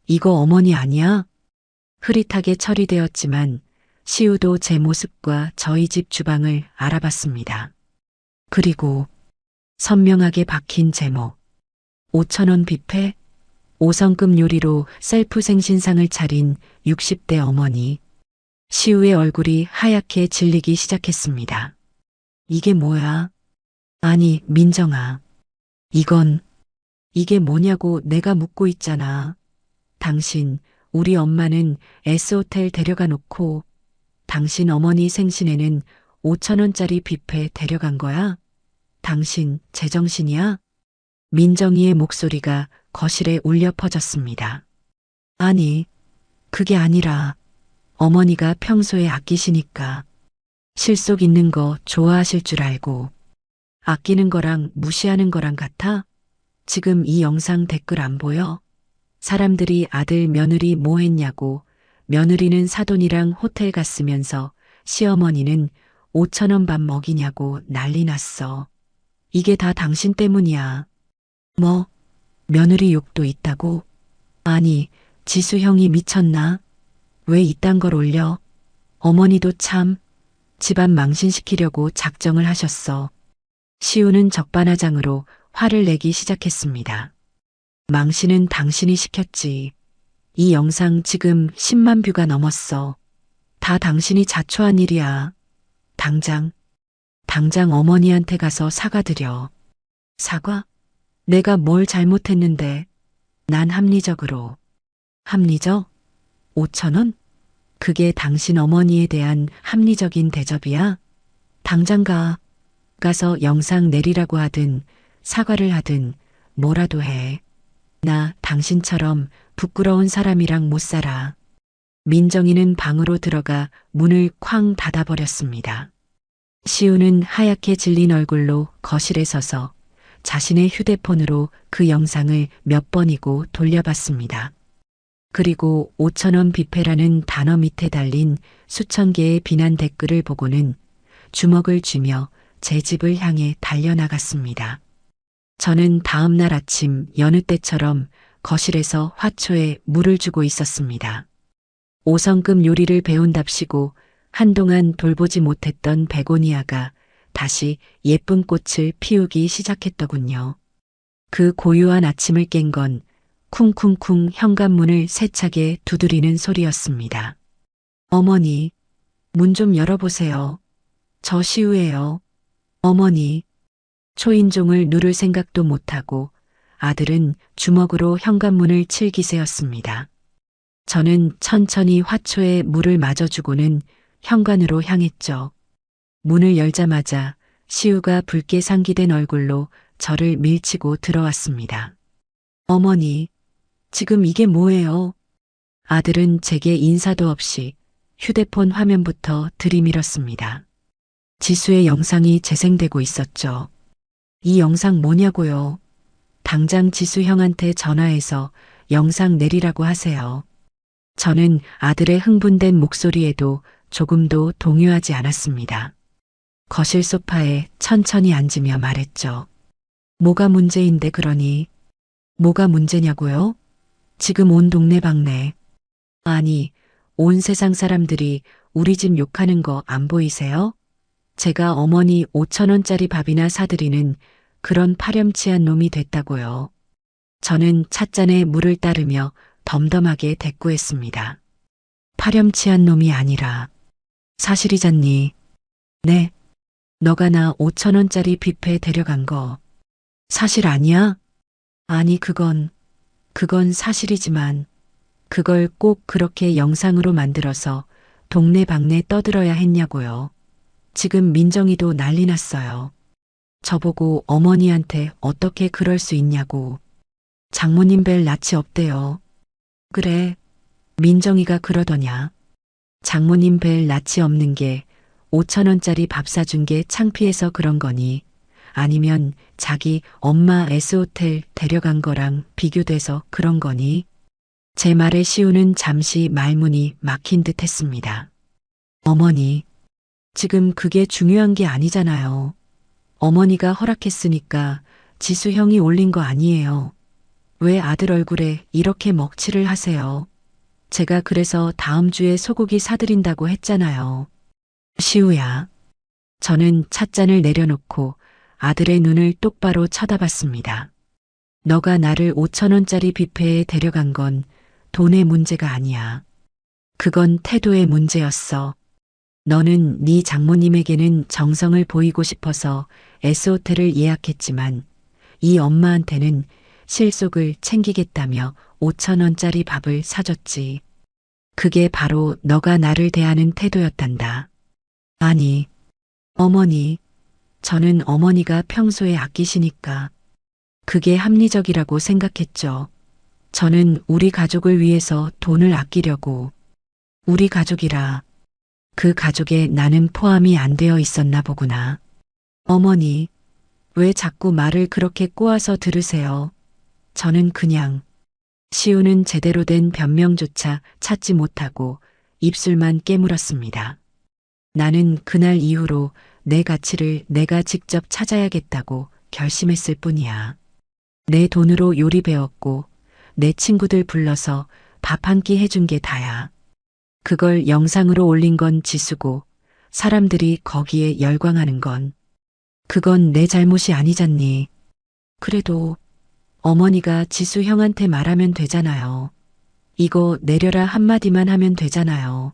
이거 어머니 아니야? 흐릿하게 처리되었지만 시우도 제 모습과 저희 집 주방을 알아봤습니다. 그리고 선명하게 박힌 제목. 5,000원 뷔페? 5성급 요리로 셀프 생신상을 차린 60대 어머니. 시우의 얼굴이 하얗게 질리기 시작했습니다. 이게 뭐야? 아니, 민정아. 이게 뭐냐고 내가 묻고 있잖아. 당신, 우리 엄마는 S호텔 데려가 놓고 당신 어머니 생신에는 5,000원짜리 뷔페 데려간 거야? 당신 제정신이야? 민정이의 목소리가 거실에 울려 퍼졌습니다. 아니, 그게 아니라 어머니가 평소에 아끼시니까 실속 있는 거 좋아하실 줄 알고 아끼는 거랑 무시하는 거랑 같아? 지금 이 영상 댓글 안 보여? 사람들이 아들 며느리 뭐 했냐고 며느리는 사돈이랑 호텔 갔으면서 시어머니는 5,000원 밥 먹이냐고 난리 났어. 이게 다 당신 때문이야. 뭐? 며느리 욕도 있다고? 아니, 지수 형이 미쳤나? 왜 이딴 걸 올려? 어머니도 참 집안 망신시키려고 작정을 하셨어. 시우는 적반하장으로 화를 내기 시작했습니다. 망신은 당신이 시켰지. 이 영상 지금 10만 뷰가 넘었어. 다 당신이 자초한 일이야. 당장 어머니한테 가서 사과드려. 사과? 내가 뭘 잘못했는데. 난 합리적? 5,000원? 그게 당신 어머니에 대한 합리적인 대접이야? 당장 가서 영상 내리라고 하든 사과를 하든 뭐라도 해. 나 당신처럼 부끄러운 사람이랑 못 살아. 민정이는 방으로 들어가 문을 쾅 닫아버렸습니다. 시우는 하얗게 질린 얼굴로 거실에 서서 자신의 휴대폰으로 그 영상을 몇 번이고 돌려봤습니다. 그리고 5,000원 뷔페라는 단어 밑에 달린 수천 개의 비난 댓글을 보고는 주먹을 쥐며 제 집을 향해 달려나갔습니다. 저는 다음 날 아침 여느 때처럼 거실에서 화초에 물을 주고 있었습니다. 5성급 요리를 배운답시고 한동안 돌보지 못했던 베고니아가 다시 예쁜 꽃을 피우기 시작했더군요. 그 고요한 아침을 깬 건 쿵쿵쿵 현관문을 세차게 두드리는 소리였습니다. 어머니, 문 좀 열어보세요. 저 시우예요. 어머니. 초인종을 누를 생각도 못하고 아들은 주먹으로 현관문을 칠 기세였습니다. 저는 천천히 화초에 물을 마저주고는 현관으로 향했죠. 문을 열자마자 시우가 붉게 상기된 얼굴로 저를 밀치고 들어왔습니다. 어머니, 지금 이게 뭐예요? 아들은 제게 인사도 없이 휴대폰 화면부터 들이밀었습니다. 지수의 영상이 재생되고 있었죠. 이 영상 뭐냐고요? 당장 지수 형한테 전화해서 영상 내리라고 하세요. 저는 아들의 흥분된 목소리에도 조금도 동요하지 않았습니다. 거실 소파에 천천히 앉으며 말했죠. 뭐가 문제인데 그러니? 뭐가 문제냐고요? 지금 온 동네방네. 아니, 온 세상 사람들이 우리 집 욕하는 거 안 보이세요? 제가 어머니 5,000원짜리 밥이나 사드리는 그런 파렴치한 놈이 됐다고요. 저는 찻잔에 물을 따르며 덤덤하게 대꾸했습니다. 파렴치한 놈이 아니라 사실이잖니. 네. 너가 나 5,000원짜리 뷔페 데려간 거 사실 아니야? 아니, 그건 사실이지만 그걸 꼭 그렇게 영상으로 만들어서 동네방네 떠들어야 했냐고요. 지금 민정이도 난리 났어요. 저보고 어머니한테 어떻게 그럴 수 있냐고. 장모님 뵐 낯이 없대요. 그래, 민정이가 그러더냐. 장모님 뵐 낯이 없는 게 5천 원짜리 밥 사준 게 창피해서 그런 거니 아니면 자기 엄마 S호텔 데려간 거랑 비교돼서 그런 거니? 제 말에 시우는 잠시 말문이 막힌 듯 했습니다. 어머니, 지금 그게 중요한 게 아니잖아요. 어머니가 허락했으니까 지수 형이 올린 거 아니에요. 왜 아들 얼굴에 이렇게 먹칠을 하세요? 제가 그래서 다음 주에 소고기 사드린다고 했잖아요. 시우야. 저는 찻잔을 내려놓고 아들의 눈을 똑바로 쳐다봤습니다. 너가 나를 5천 원짜리 뷔페에 데려간 건 돈의 문제가 아니야. 그건 태도의 문제였어. 너는 네 장모님에게는 정성을 보이고 싶어서 S호텔을 예약했지만 이 엄마한테는 실속을 챙기겠다며 5천 원짜리 밥을 사줬지. 그게 바로 너가 나를 대하는 태도였단다. 아니, 어머니, 저는 어머니가 평소에 아끼시니까 그게 합리적이라고 생각했죠. 저는 우리 가족을 위해서 돈을 아끼려고. 우리 가족이라 그 가족에 나는 포함이 안 되어 있었나 보구나. 어머니, 왜 자꾸 말을 그렇게 꼬아서 들으세요? 저는 그냥 시우는 제대로 된 변명조차 찾지 못하고 입술만 깨물었습니다. 나는 그날 이후로 내 가치를 내가 직접 찾아야겠다고 결심했을 뿐이야. 내 돈으로 요리 배웠고 내 친구들 불러서 밥 한 끼 해준 게 다야. 그걸 영상으로 올린 건 지수고 사람들이 거기에 열광하는 건 그건 내 잘못이 아니잖니. 그래도 어머니가 지수 형한테 말하면 되잖아요. 이거 내려라 한마디만 하면 되잖아요.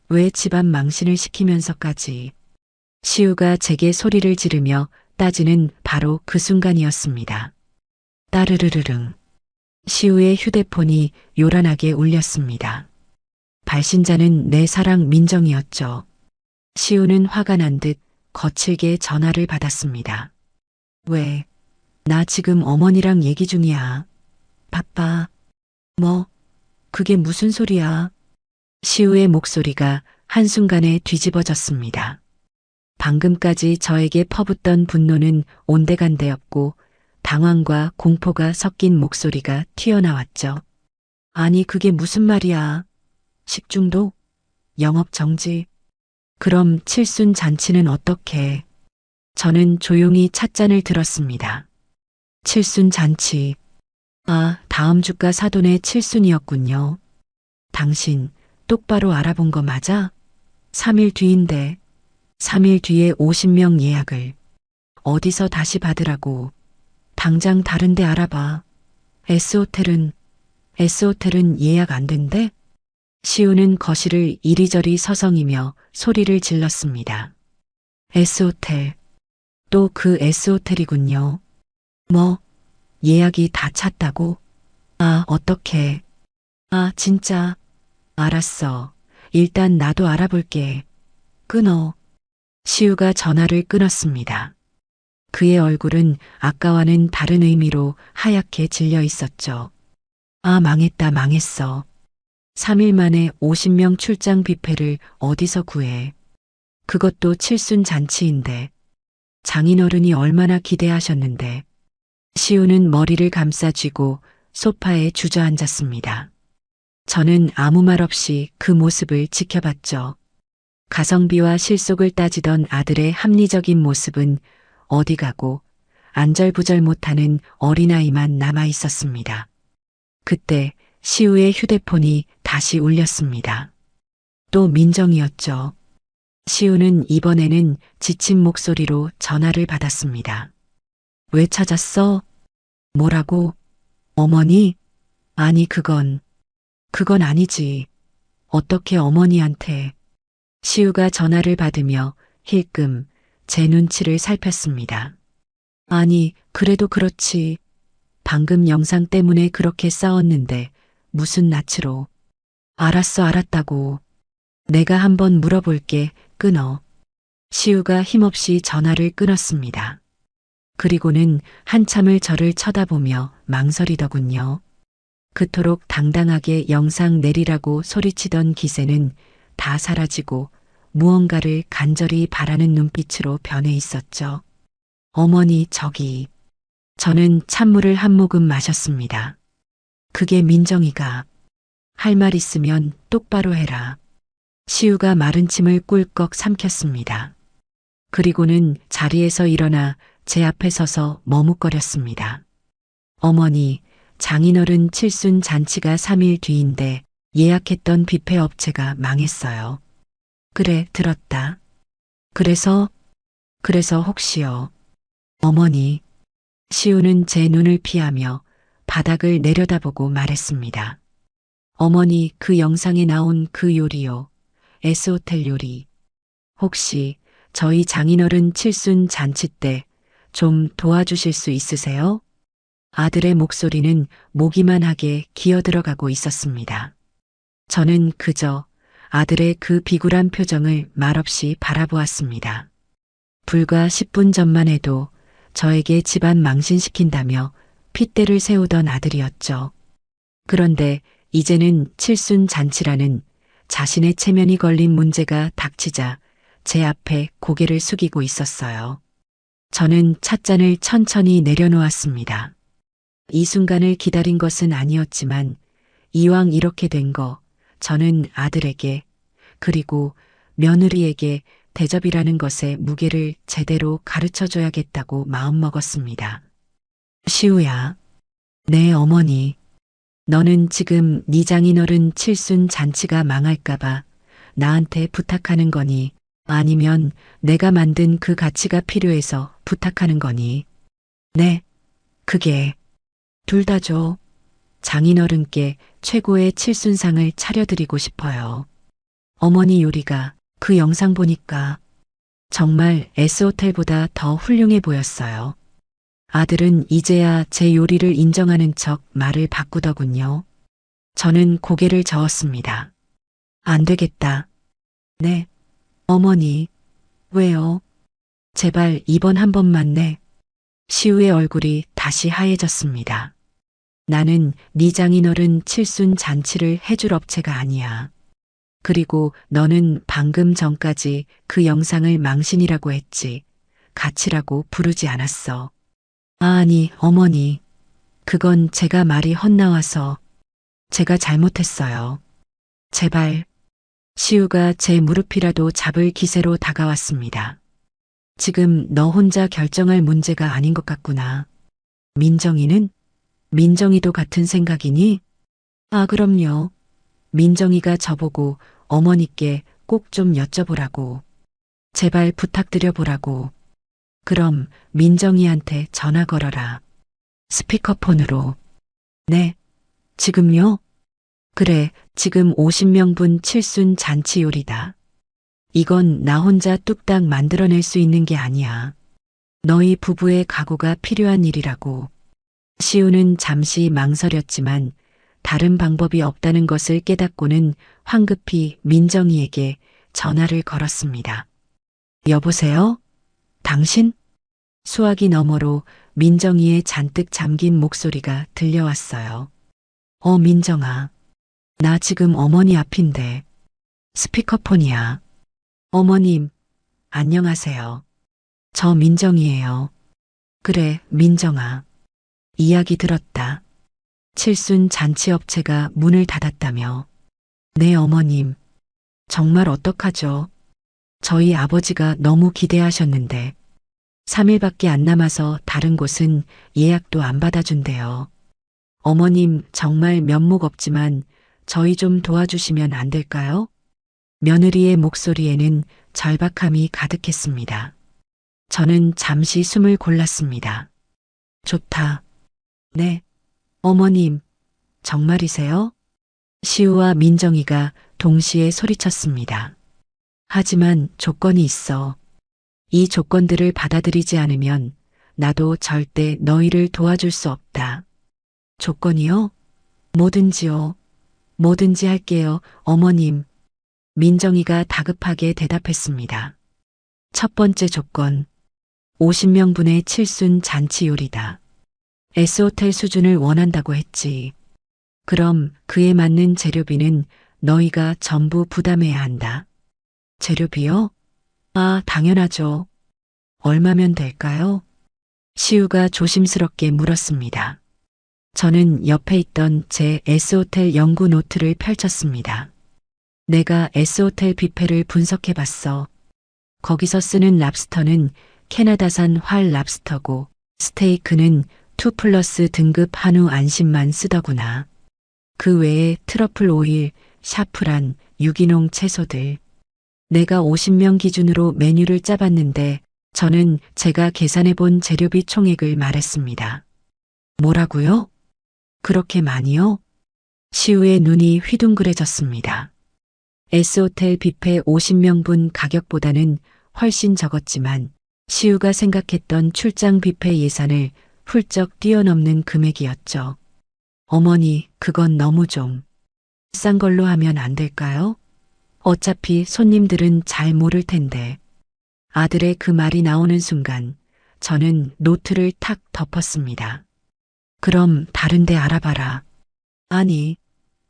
왜 집안 망신을 시키면서까지. 시우가 제게 소리를 지르며 따지는 바로 그 순간이었습니다. 따르르르릉. 시우의 휴대폰이 요란하게 울렸습니다. 발신자는 내 사랑 민정이었죠. 시우는 화가 난 듯 거칠게 전화를 받았습니다. 왜? 나 지금 어머니랑 얘기 중이야. 바빠. 뭐? 그게 무슨 소리야? 시우의 목소리가 한순간에 뒤집어졌습니다. 방금까지 저에게 퍼붓던 분노는 온데간데였고 당황과 공포가 섞인 목소리가 튀어나왔죠. 아니 그게 무슨 말이야? 식중독? 영업 정지? 그럼 칠순 잔치는 어떻게? 저는 조용히 찻잔을 들었습니다. 칠순 잔치. 아, 다음 주가 사돈의 칠순이었군요. 당신 똑바로 알아본 거 맞아? 3일 뒤인데 3일 뒤에 50명 예약을 어디서 다시 받으라고. 당장 다른 데 알아봐. S호텔은 예약 안 된대? 시우는 거실을 이리저리 서성이며 소리를 질렀습니다. S호텔. 또 그 S호텔이군요. 뭐, 예약이 다 찼다고? 아, 어떡해. 아, 진짜. 알았어. 일단 나도 알아볼게. 끊어. 시우가 전화를 끊었습니다. 그의 얼굴은 아까와는 다른 의미로 하얗게 질려 있었죠. 아, 망했다, 망했어. 3일 만에 50명 출장 뷔페를 어디서 구해. 그것도 칠순 잔치인데. 장인어른이 얼마나 기대하셨는데. 시우는 머리를 감싸쥐고 소파에 주저앉았습니다. 저는 아무 말 없이 그 모습을 지켜봤죠. 가성비와 실속을 따지던 아들의 합리적인 모습은 어디 가고 안절부절 못하는 어린아이만 남아 있었습니다. 그때 시우의 휴대폰이 다시 울렸습니다. 또 민정이었죠. 시우는 이번에는 지친 목소리로 전화를 받았습니다. 왜 찾았어? 뭐라고? 어머니? 아니 그건 아니지. 어떻게 어머니한테. 시우가 전화를 받으며 힐끔 제 눈치를 살폈습니다. 아니, 그래도 그렇지. 방금 영상 때문에 그렇게 싸웠는데 무슨 낯으로. 알았어, 알았다고. 내가 한번 물어볼게. 끊어. 시우가 힘없이 전화를 끊었습니다. 그리고는 한참을 저를 쳐다보며 망설이더군요. 그토록 당당하게 영상 내리라고 소리치던 기세는 다 사라지고 무언가를 간절히 바라는 눈빛으로 변해 있었죠. 어머니, 저기. 저는 찬물을 한 모금 마셨습니다. 그게 민정이가. 할 말 있으면 똑바로 해라. 시우가 마른 침을 꿀꺽 삼켰습니다. 그리고는 자리에서 일어나 제 앞에 서서 머뭇거렸습니다. 어머니, 장인어른 칠순 잔치가 3일 뒤인데 예약했던 뷔페 업체가 망했어요. 그래, 들었다. 그래서 혹시요. 어머니. 시우는 제 눈을 피하며 바닥을 내려다보고 말했습니다. 어머니, 그 영상에 나온 그 요리요. S호텔 요리. 혹시 저희 장인어른 칠순 잔치 때 좀 도와주실 수 있으세요? 아들의 목소리는 모기만하게 기어들어가고 있었습니다. 저는 그저 아들의 그 비굴한 표정을 말없이 바라보았습니다. 불과 10분 전만 해도 저에게 집안 망신시킨다며 핏대를 세우던 아들이었죠. 그런데 이제는 칠순 잔치라는 자신의 체면이 걸린 문제가 닥치자 제 앞에 고개를 숙이고 있었어요. 저는 찻잔을 천천히 내려놓았습니다. 이 순간을 기다린 것은 아니었지만 이왕 이렇게 된 거 저는 아들에게 그리고 며느리에게 대접이라는 것의 무게를 제대로 가르쳐줘야겠다고 마음먹었습니다. 시우야. 네, 어머니. 너는 지금 네 장인어른 칠순 잔치가 망할까봐 나한테 부탁하는 거니? 아니면 내가 만든 그 가치가 필요해서 부탁하는 거니? 네, 그게 둘 다죠. 장인어른께 최고의 칠순상을 차려드리고 싶어요. 어머니 요리가 그 영상 보니까 정말 S호텔보다 더 훌륭해 보였어요. 아들은 이제야 제 요리를 인정하는 척 말을 바꾸더군요. 저는 고개를 저었습니다. 안 되겠다. 네. 어머니. 왜요? 제발 이번 한 번만 네. 시우의 얼굴이 다시 하얘졌습니다. 나는 네 장인어른 칠순 잔치를 해줄 업체가 아니야. 그리고 너는 방금 전까지 그 영상을 망신이라고 했지. 가치라고 부르지 않았어. 아니, 어머니. 그건 제가 말이 헛나와서 제가 잘못했어요. 제발. 시우가 제 무릎이라도 잡을 기세로 다가왔습니다. 지금 너 혼자 결정할 문제가 아닌 것 같구나. 민정이는? 민정이도 같은 생각이니? 아, 그럼요. 민정이가 저보고 어머니께 꼭 좀 여쭤보라고. 제발 부탁드려보라고. 그럼 민정이한테 전화 걸어라. 스피커폰으로. 네. 지금요? 그래, 지금 50명분 칠순 잔치 요리다. 이건 나 혼자 뚝딱 만들어낼 수 있는 게 아니야. 너희 부부의 각오가 필요한 일이라고. 시우는 잠시 망설였지만 다른 방법이 없다는 것을 깨닫고는 황급히 민정이에게 전화를 걸었습니다. 여보세요? 당신? 수화기 너머로 민정이의 잔뜩 잠긴 목소리가 들려왔어요. 민정아. 나 지금 어머니 앞인데. 스피커폰이야. 어머님, 안녕하세요. 저 민정이에요. 그래, 민정아. 이야기 들었다. 칠순 잔치업체가 문을 닫았다며. 네, 어머님. 정말 어떡하죠? 저희 아버지가 너무 기대하셨는데 3일밖에 안 남아서 다른 곳은 예약도 안 받아준대요. 어머님 정말 면목 없지만 저희 좀 도와주시면 안 될까요? 며느리의 목소리에는 절박함이 가득했습니다. 저는 잠시 숨을 골랐습니다. 좋다. 네. 어머님, 정말이세요? 시우와 민정이가 동시에 소리쳤습니다. 하지만 조건이 있어. 이 조건들을 받아들이지 않으면 나도 절대 너희를 도와줄 수 없다. 조건이요? 뭐든지요. 뭐든지 할게요, 어머님. 민정이가 다급하게 대답했습니다. 첫 번째 조건. 50명분의 칠순 잔치 요리다. S호텔 수준을 원한다고 했지. 그럼 그에 맞는 재료비는 너희가 전부 부담해야 한다. 재료비요? 아, 당연하죠. 얼마면 될까요? 시우가 조심스럽게 물었습니다. 저는 옆에 있던 제 S호텔 연구 노트를 펼쳤습니다. 내가 S호텔 뷔페를 분석해 봤어. 거기서 쓰는 랍스터는 캐나다산 활 랍스터고 스테이크는 2+ 등급 한우 안심만 쓰더구나. 그 외에 트러플 오일, 샤프란, 유기농 채소들. 내가 50명 기준으로 메뉴를 짜봤는데 저는 제가 계산해 본 재료비 총액을 말했습니다. 뭐라고요? 그렇게 많이요? 시우의 눈이 휘둥그레졌습니다. S호텔 뷔페 50명분 가격보다는 훨씬 적었지만 시우가 생각했던 출장 뷔페 예산을 훌쩍 뛰어넘는 금액이었죠. 어머니, 그건 너무 좀 싼 걸로 하면 안 될까요? 어차피 손님들은 잘 모를 텐데. 아들의 그 말이 나오는 순간 저는 노트를 탁 덮었습니다. 그럼 다른 데 알아봐라. 아니,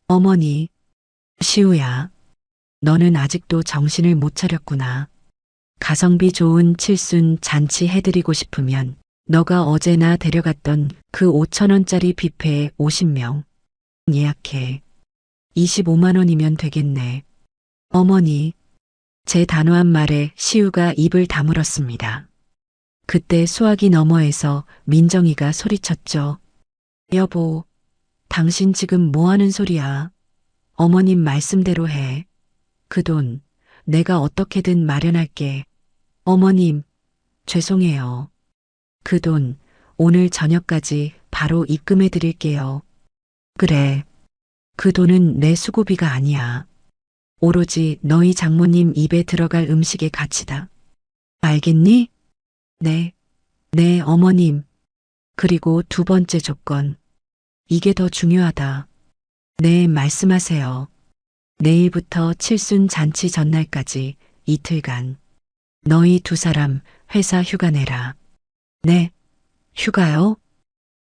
어머니. 시우야, 너는 아직도 정신을 못 차렸구나. 가성비 좋은 칠순 잔치 해드리고 싶으면 너가 어제나 데려갔던 그 5,000원짜리 뷔페에 50명 예약해. 25만 원이면 되겠네. 어머니. 제 단호한 말에 시우가 입을 다물었습니다. 그때 수화기 너머에서 민정이가 소리쳤죠. 여보, 당신 지금 뭐 하는 소리야? 어머님 말씀대로 해. 그 돈 내가 어떻게든 마련할게. 어머님, 죄송해요. 그 돈 오늘 저녁까지 바로 입금해 드릴게요. 그래. 그 돈은 내 수고비가 아니야. 오로지 너희 장모님 입에 들어갈 음식의 가치다. 알겠니? 네. 네, 어머님. 그리고 두 번째 조건. 이게 더 중요하다. 네, 말씀하세요. 내일부터 칠순 잔치 전날까지 이틀간 너희 두 사람 회사 휴가 내라. 네. 휴가요?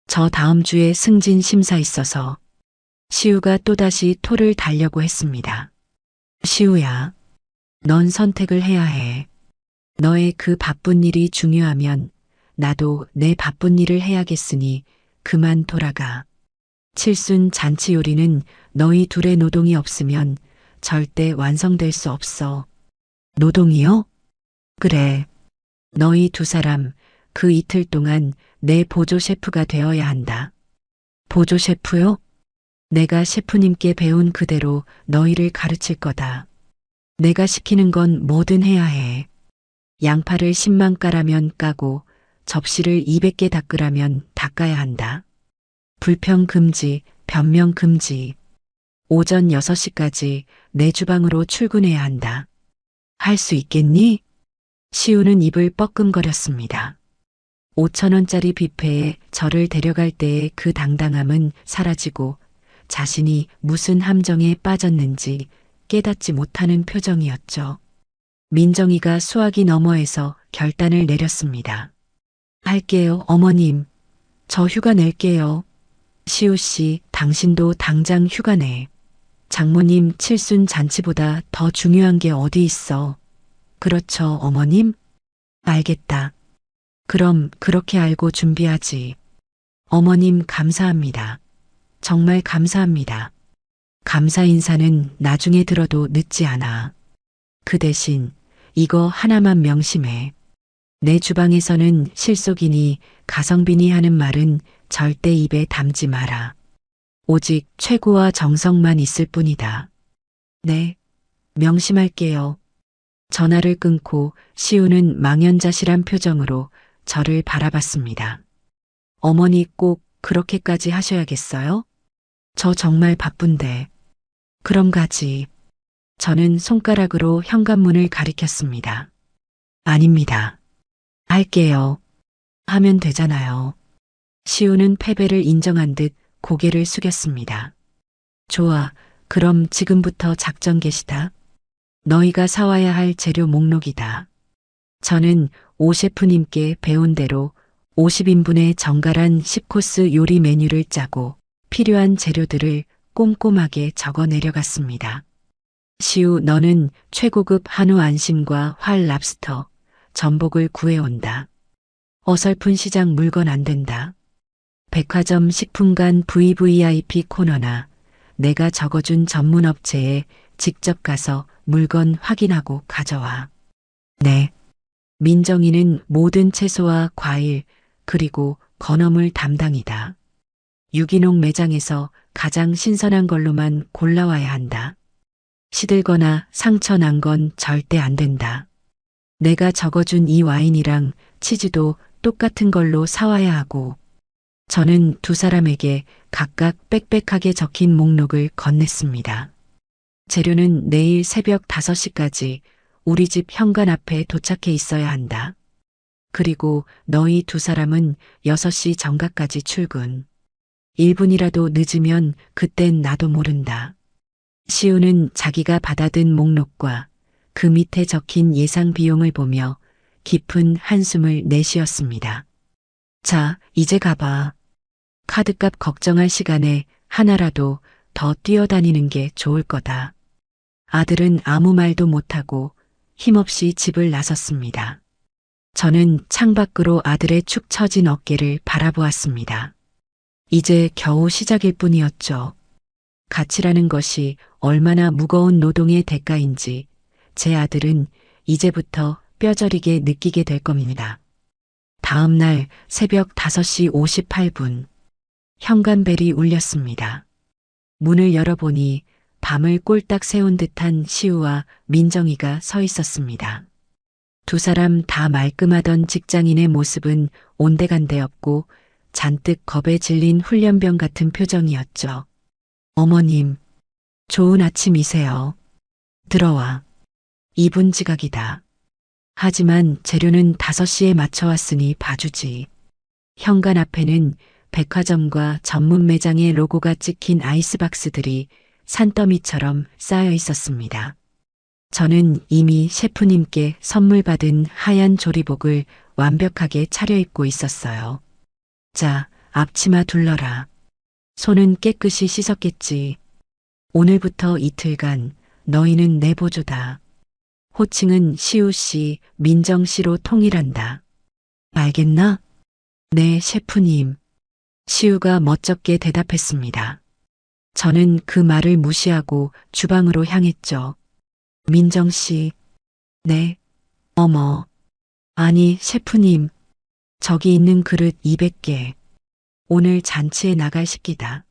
저 다음 주에 승진 심사 있어서. 시우가 또다시 토를 달려고 했습니다. 시우야, 넌 선택을 해야 해. 너의 그 바쁜 일이 중요하면 나도 내 바쁜 일을 해야겠으니 그만 돌아가. 칠순 잔치 요리는 너희 둘의 노동이 없으면 절대 완성될 수 없어. 노동이요? 그래. 너희 두 사람 그 이틀 동안 내 보조 셰프가 되어야 한다. 보조 셰프요? 내가 셰프님께 배운 그대로 너희를 가르칠 거다. 내가 시키는 건 뭐든 해야 해. 양파를 10만 까라면 까고 접시를 200개 닦으라면 닦아야 한다. 불평 금지, 변명 금지. 오전 6시까지 내 주방으로 출근해야 한다. 할 수 있겠니? 시우는 입을 뻐끔거렸습니다. 5,000원짜리 뷔페에 저를 데려갈 때의 그 당당함은 사라지고 자신이 무슨 함정에 빠졌는지 깨닫지 못하는 표정이었죠. 민정이가 수화기 너머에서 결단을 내렸습니다. 할게요, 어머님. 저 휴가 낼게요. 시우 씨, 당신도 당장 휴가 내. 장모님 칠순 잔치보다 더 중요한 게 어디 있어. 그렇죠, 어머님? 알겠다. 그럼 그렇게 알고 준비하지. 어머님 감사합니다. 정말 감사합니다. 감사 인사는 나중에 들어도 늦지 않아. 그 대신 이거 하나만 명심해. 내 주방에서는 실속이니 가성비니 하는 말은 절대 입에 담지 마라. 오직 최고와 정성만 있을 뿐이다. 네, 명심할게요. 전화를 끊고 시우는 망연자실한 표정으로 저를 바라봤습니다. 어머니 꼭 그렇게까지 하셔야겠어요? 저 정말 바쁜데. 그럼 가지. 저는 손가락으로 현관문을 가리켰습니다. 아닙니다. 할게요. 하면 되잖아요. 시우는 패배를 인정한 듯 고개를 숙였습니다. 좋아, 그럼 지금부터 작전 개시다. 너희가 사와야 할 재료 목록이다. 저는 오 셰프님께 배운 대로 50인분의 정갈한 10코스 요리 메뉴를 짜고 필요한 재료들을 꼼꼼하게 적어 내려갔습니다. 시우, 너는 최고급 한우 안심과 활 랍스터, 전복을 구해온다. 어설픈 시장 물건 안 된다. 백화점 식품관 VVIP 코너나 내가 적어준 전문 업체에 직접 가서 물건 확인하고 가져와. 네. 민정이는 모든 채소와 과일 그리고 건어물 담당이다. 유기농 매장에서 가장 신선한 걸로만 골라와야 한다. 시들거나 상처 난 건 절대 안 된다. 내가 적어준 이 와인이랑 치즈도 똑같은 걸로 사와야 하고. 저는 두 사람에게 각각 빽빽하게 적힌 목록을 건넸습니다. 재료는 내일 새벽 5시까지 우리 집 현관 앞에 도착해 있어야 한다. 그리고 너희 두 사람은 6시 정각까지 출근. 1분이라도 늦으면 그땐 나도 모른다. 시우는 자기가 받아든 목록과 그 밑에 적힌 예상 비용을 보며 깊은 한숨을 내쉬었습니다. 자, 이제 가봐. 카드값 걱정할 시간에 하나라도 더 뛰어다니는 게 좋을 거다. 아들은 아무 말도 못하고 힘없이 집을 나섰습니다. 저는 창밖으로 아들의 축 처진 어깨를 바라보았습니다. 이제 겨우 시작일 뿐이었죠. 가치라는 것이 얼마나 무거운 노동의 대가인지 제 아들은 이제부터 뼈저리게 느끼게 될 겁니다. 다음 날 새벽 5시 58분 현관벨이 울렸습니다. 문을 열어보니 밤을 꼴딱 새운 듯한 시우와 민정이가 서 있었습니다. 두 사람 다 말끔하던 직장인의 모습은 온데간데 없고 잔뜩 겁에 질린 훈련병 같은 표정이었죠. 어머님, 좋은 아침이세요. 들어와. 2분 지각이다. 하지만 재료는 5시에 맞춰왔으니 봐주지. 현관 앞에는 백화점과 전문 매장의 로고가 찍힌 아이스박스들이 산더미처럼 쌓여 있었습니다. 저는 이미 셰프님께 선물 받은 하얀 조리복을 완벽하게 차려입고 있었어요. 자, 앞치마 둘러라. 손은 깨끗이 씻었겠지. 오늘부터 이틀간 너희는 내 보조다. 호칭은 시우 씨, 민정 씨로 통일한다. 알겠나? 네, 셰프님. 시우가 멋쩍게 대답했습니다. 저는 그 말을 무시하고 주방으로 향했죠. 민정 씨. 네. 어머. 아니, 셰프님. 저기 있는 그릇 200개. 오늘 잔치에 나갈 식기다.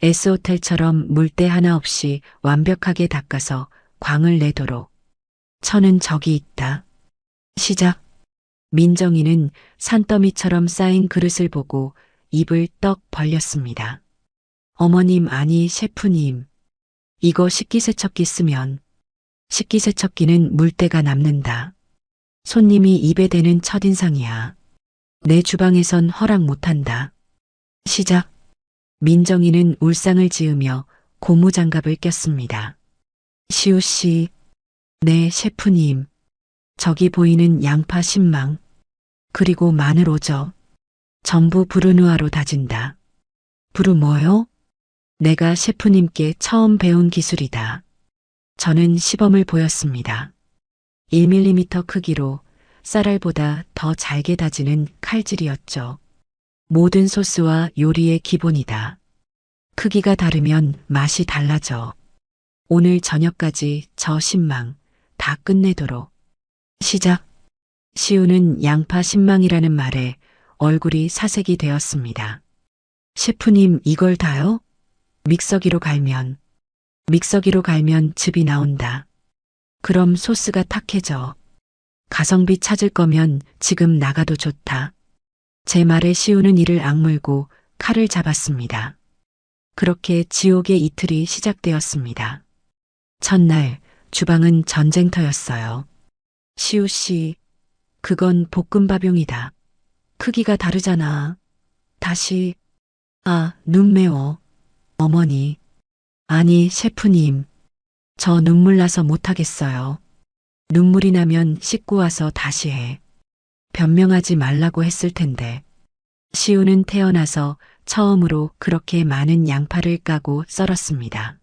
S호텔처럼 물때 하나 없이 완벽하게 닦아서 광을 내도록. 천은 저기 있다. 시작. 민정이는 산더미처럼 쌓인 그릇을 보고 입을 떡 벌렸습니다. 어머님, 아니 셰프님. 이거 식기세척기 쓰면 식기세척기는 물때가 남는다. 손님이 입에 대는 첫인상이야. 내 주방에선 허락 못한다. 시작. 민정이는 울상을 지으며 고무장갑을 꼈습니다. 시우 씨. 네, 셰프님. 저기 보이는 양파 10망. 그리고 마늘 5접. 전부 브루누아로 다진다. 브루 뭐요? 내가 셰프님께 처음 배운 기술이다. 저는 시범을 보였습니다. 1mm 크기로 쌀알보다 더 잘게 다지는 칼질이었죠. 모든 소스와 요리의 기본이다. 크기가 다르면 맛이 달라져. 오늘 저녁까지 저 10망 다 끝내도록. 시작. 시우는 양파 10망이라는 말에 얼굴이 사색이 되었습니다. 셰프님, 이걸 다요? 믹서기로 갈면 즙이 나온다. 그럼 소스가 탁해져. 가성비 찾을 거면 지금 나가도 좋다. 제 말에 시우는 이를 악물고 칼을 잡았습니다. 그렇게 지옥의 이틀이 시작되었습니다. 첫날 주방은 전쟁터였어요. 시우 씨, 그건 볶음밥용이다. 크기가 다르잖아. 다시. 아, 눈 매워. 어머니. 아니, 셰프님. 저 눈물 나서 못하겠어요. 눈물이 나면 씻고 와서 다시 해. 변명하지 말라고 했을 텐데. 시우는 태어나서 처음으로 그렇게 많은 양파를 까고 썰었습니다.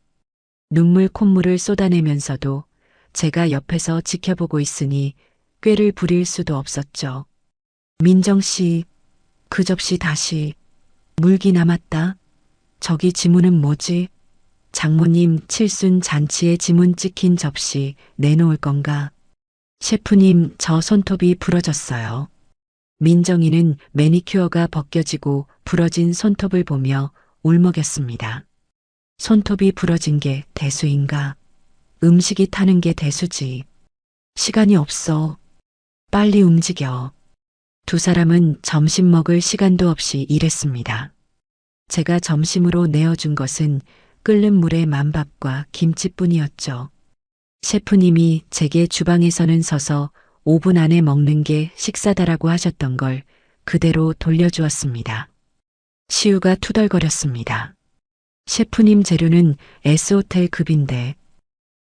눈물 콧물을 쏟아내면서도 제가 옆에서 지켜보고 있으니 꾀를 부릴 수도 없었죠. 민정 씨, 그 접시 다시. 물기 남았다. 저기 지문은 뭐지? 장모님 칠순 잔치에 지문 찍힌 접시 내놓을 건가? 셰프님, 저 손톱이 부러졌어요. 민정이는 매니큐어가 벗겨지고 부러진 손톱을 보며 울먹였습니다. 손톱이 부러진 게 대수인가? 음식이 타는 게 대수지. 시간이 없어. 빨리 움직여. 두 사람은 점심 먹을 시간도 없이 일했습니다. 제가 점심으로 내어준 것은 끓는 물에 만밥과 김치뿐이었죠. 셰프님이 제게 주방에서는 서서 5분 안에 먹는 게 식사다라고 하셨던 걸 그대로 돌려주었습니다. 시우가 투덜거렸습니다. 셰프님 재료는 S호텔 급인데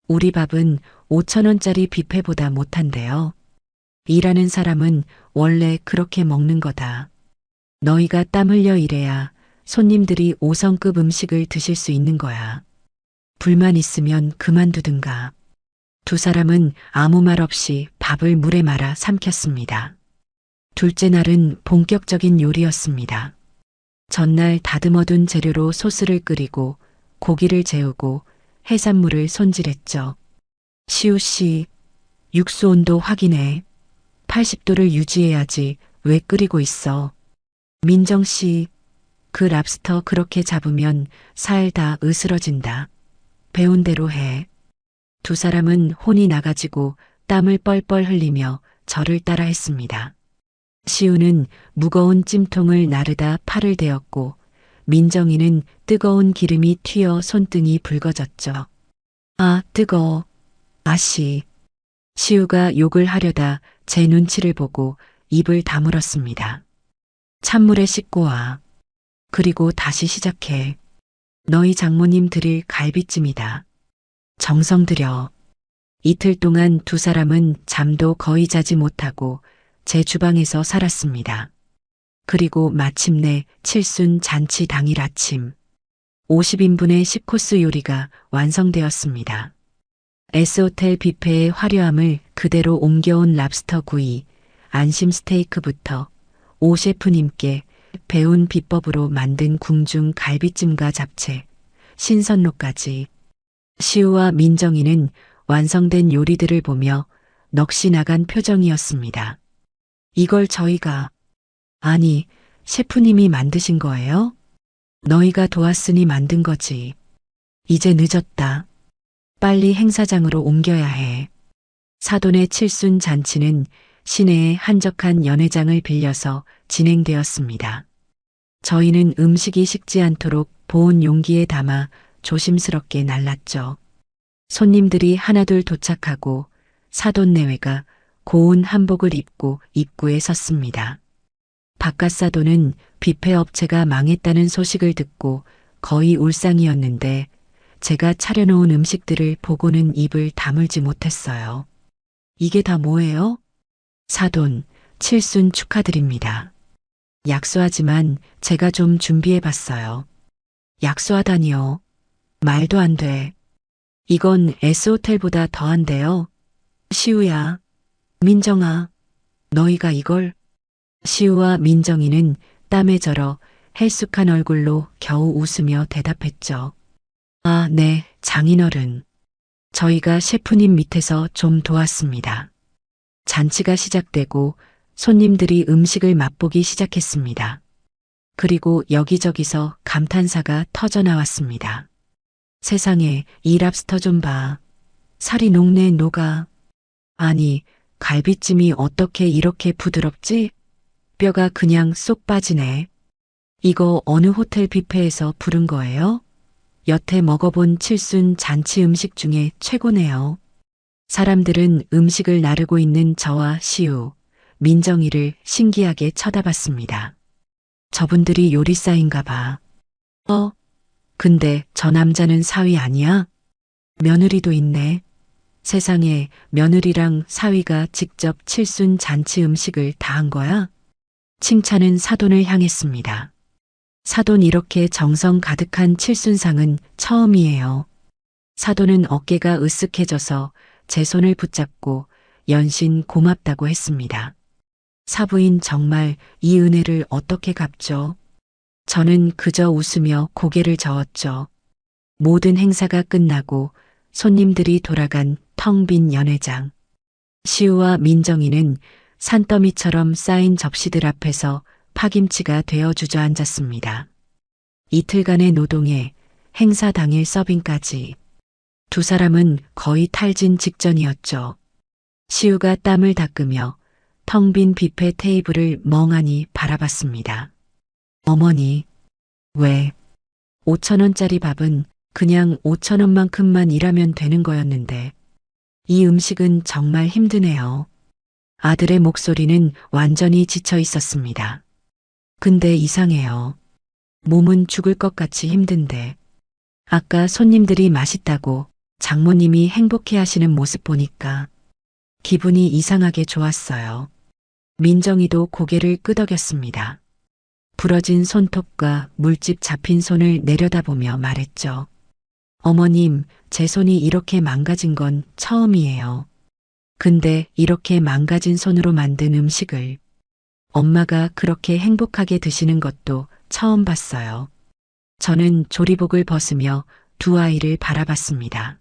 우리 밥은 5,000원짜리 뷔페보다 못한데요. 일하는 사람은 원래 그렇게 먹는 거다. 너희가 땀 흘려 일해야 손님들이 5성급 음식을 드실 수 있는 거야. 불만 있으면 그만두든가. 두 사람은 아무 말 없이 밥을 물에 말아 삼켰습니다. 둘째 날은 본격적인 요리였습니다. 전날 다듬어둔 재료로 소스를 끓이고 고기를 재우고 해산물을 손질했죠. 시우 씨, 육수 온도 확인해. 80도를 유지해야지. 왜 끓이고 있어? 민정 씨, 그 랍스터 그렇게 잡으면 살 다 으스러진다. 배운 대로 해. 두 사람은 혼이 나가지고 땀을 뻘뻘 흘리며 저를 따라 했습니다. 시우는 무거운 찜통을 나르다 팔을 대었고 민정이는 뜨거운 기름이 튀어 손등이 붉어졌죠. 아, 뜨거워. 아씨. 시우가 욕을 하려다 제 눈치를 보고 입을 다물었습니다. 찬물에 씻고 와. 그리고 다시 시작해. 너희 장모님 드릴 갈비찜이다. 정성 들여. 이틀 동안 두 사람은 잠도 거의 자지 못하고 제 주방에서 살았습니다. 그리고 마침내 칠순 잔치 당일 아침 50인분의 10코스 요리가 완성되었습니다. S호텔 뷔페의 화려함을 그대로 옮겨온 랍스터 구이, 안심 스테이크부터 오 셰프님께 배운 비법으로 만든 궁중 갈비찜과 잡채, 신선로까지. 시우와 민정이는 완성된 요리들을 보며 넋이 나간 표정이었습니다. 이걸 저희가, 아니, 셰프님이 만드신 거예요? 너희가 도왔으니 만든 거지. 이제 늦었다. 빨리 행사장으로 옮겨야 해. 사돈의 칠순 잔치는 시내의 한적한 연회장을 빌려서 진행되었습니다. 저희는 음식이 식지 않도록 보온 용기에 담아 조심스럽게 날랐죠. 손님들이 하나둘 도착하고 사돈 내외가 고운 한복을 입고 입구에 섰습니다. 바깥 사돈은 뷔페 업체가 망했다는 소식을 듣고 거의 울상이었는데 제가 차려놓은 음식들을 보고는 입을 다물지 못했어요. 이게 다 뭐예요? 사돈, 칠순 축하드립니다. 약소하지만 제가 좀 준비해봤어요. 약소하다니요. 말도 안 돼. 이건 S호텔보다 더한데요. 시우야, 민정아, 너희가 이걸? 시우와 민정이는 땀에 절어 헬쑥한 얼굴로 겨우 웃으며 대답했죠. 아, 네, 장인어른. 저희가 셰프님 밑에서 좀 도왔습니다. 잔치가 시작되고 손님들이 음식을 맛보기 시작했습니다. 그리고 여기저기서 감탄사가 터져나왔습니다. 세상에, 이 랍스터 좀 봐. 살이 녹네 녹아. 아니, 갈비찜이 어떻게 이렇게 부드럽지? 뼈가 그냥 쏙 빠지네. 이거 어느 호텔 뷔페에서 부른 거예요? 여태 먹어본 칠순 잔치 음식 중에 최고네요. 사람들은 음식을 나르고 있는 저와 시우, 민정이를 신기하게 쳐다봤습니다. 저분들이 요리사인가 봐. 근데 저 남자는 사위 아니야? 며느리도 있네. 세상에 며느리랑 사위가 직접 칠순 잔치 음식을 다 한 거야? 칭찬은 사돈을 향했습니다. 사돈 이렇게 정성 가득한 칠순상은 처음이에요. 사돈은 어깨가 으쓱해져서 제 손을 붙잡고 연신 고맙다고 했습니다. 사부인 정말 이 은혜를 어떻게 갚죠? 저는 그저 웃으며 고개를 저었죠. 모든 행사가 끝나고 손님들이 돌아간 텅 빈 연회장. 시우와 민정이는 산더미처럼 쌓인 접시들 앞에서 파김치가 되어 주저앉았습니다. 이틀간의 노동에 행사 당일 서빙까지. 두 사람은 거의 탈진 직전이었죠. 시우가 땀을 닦으며 텅 빈 뷔페 테이블을 멍하니 바라봤습니다. 어머니, 왜? 5,000원짜리 밥은 그냥 5,000원만큼만 일하면 되는 거였는데 이 음식은 정말 힘드네요. 아들의 목소리는 완전히 지쳐 있었습니다. 근데 이상해요. 몸은 죽을 것 같이 힘든데 아까 손님들이 맛있다고 장모님이 행복해 하시는 모습 보니까 기분이 이상하게 좋았어요. 민정이도 고개를 끄덕였습니다. 부러진 손톱과 물집 잡힌 손을 내려다보며 말했죠. 어머님, 제 손이 이렇게 망가진 건 처음이에요. 근데 이렇게 망가진 손으로 만든 음식을 엄마가 그렇게 행복하게 드시는 것도 처음 봤어요. 저는 조리복을 벗으며 두 아이를 바라봤습니다.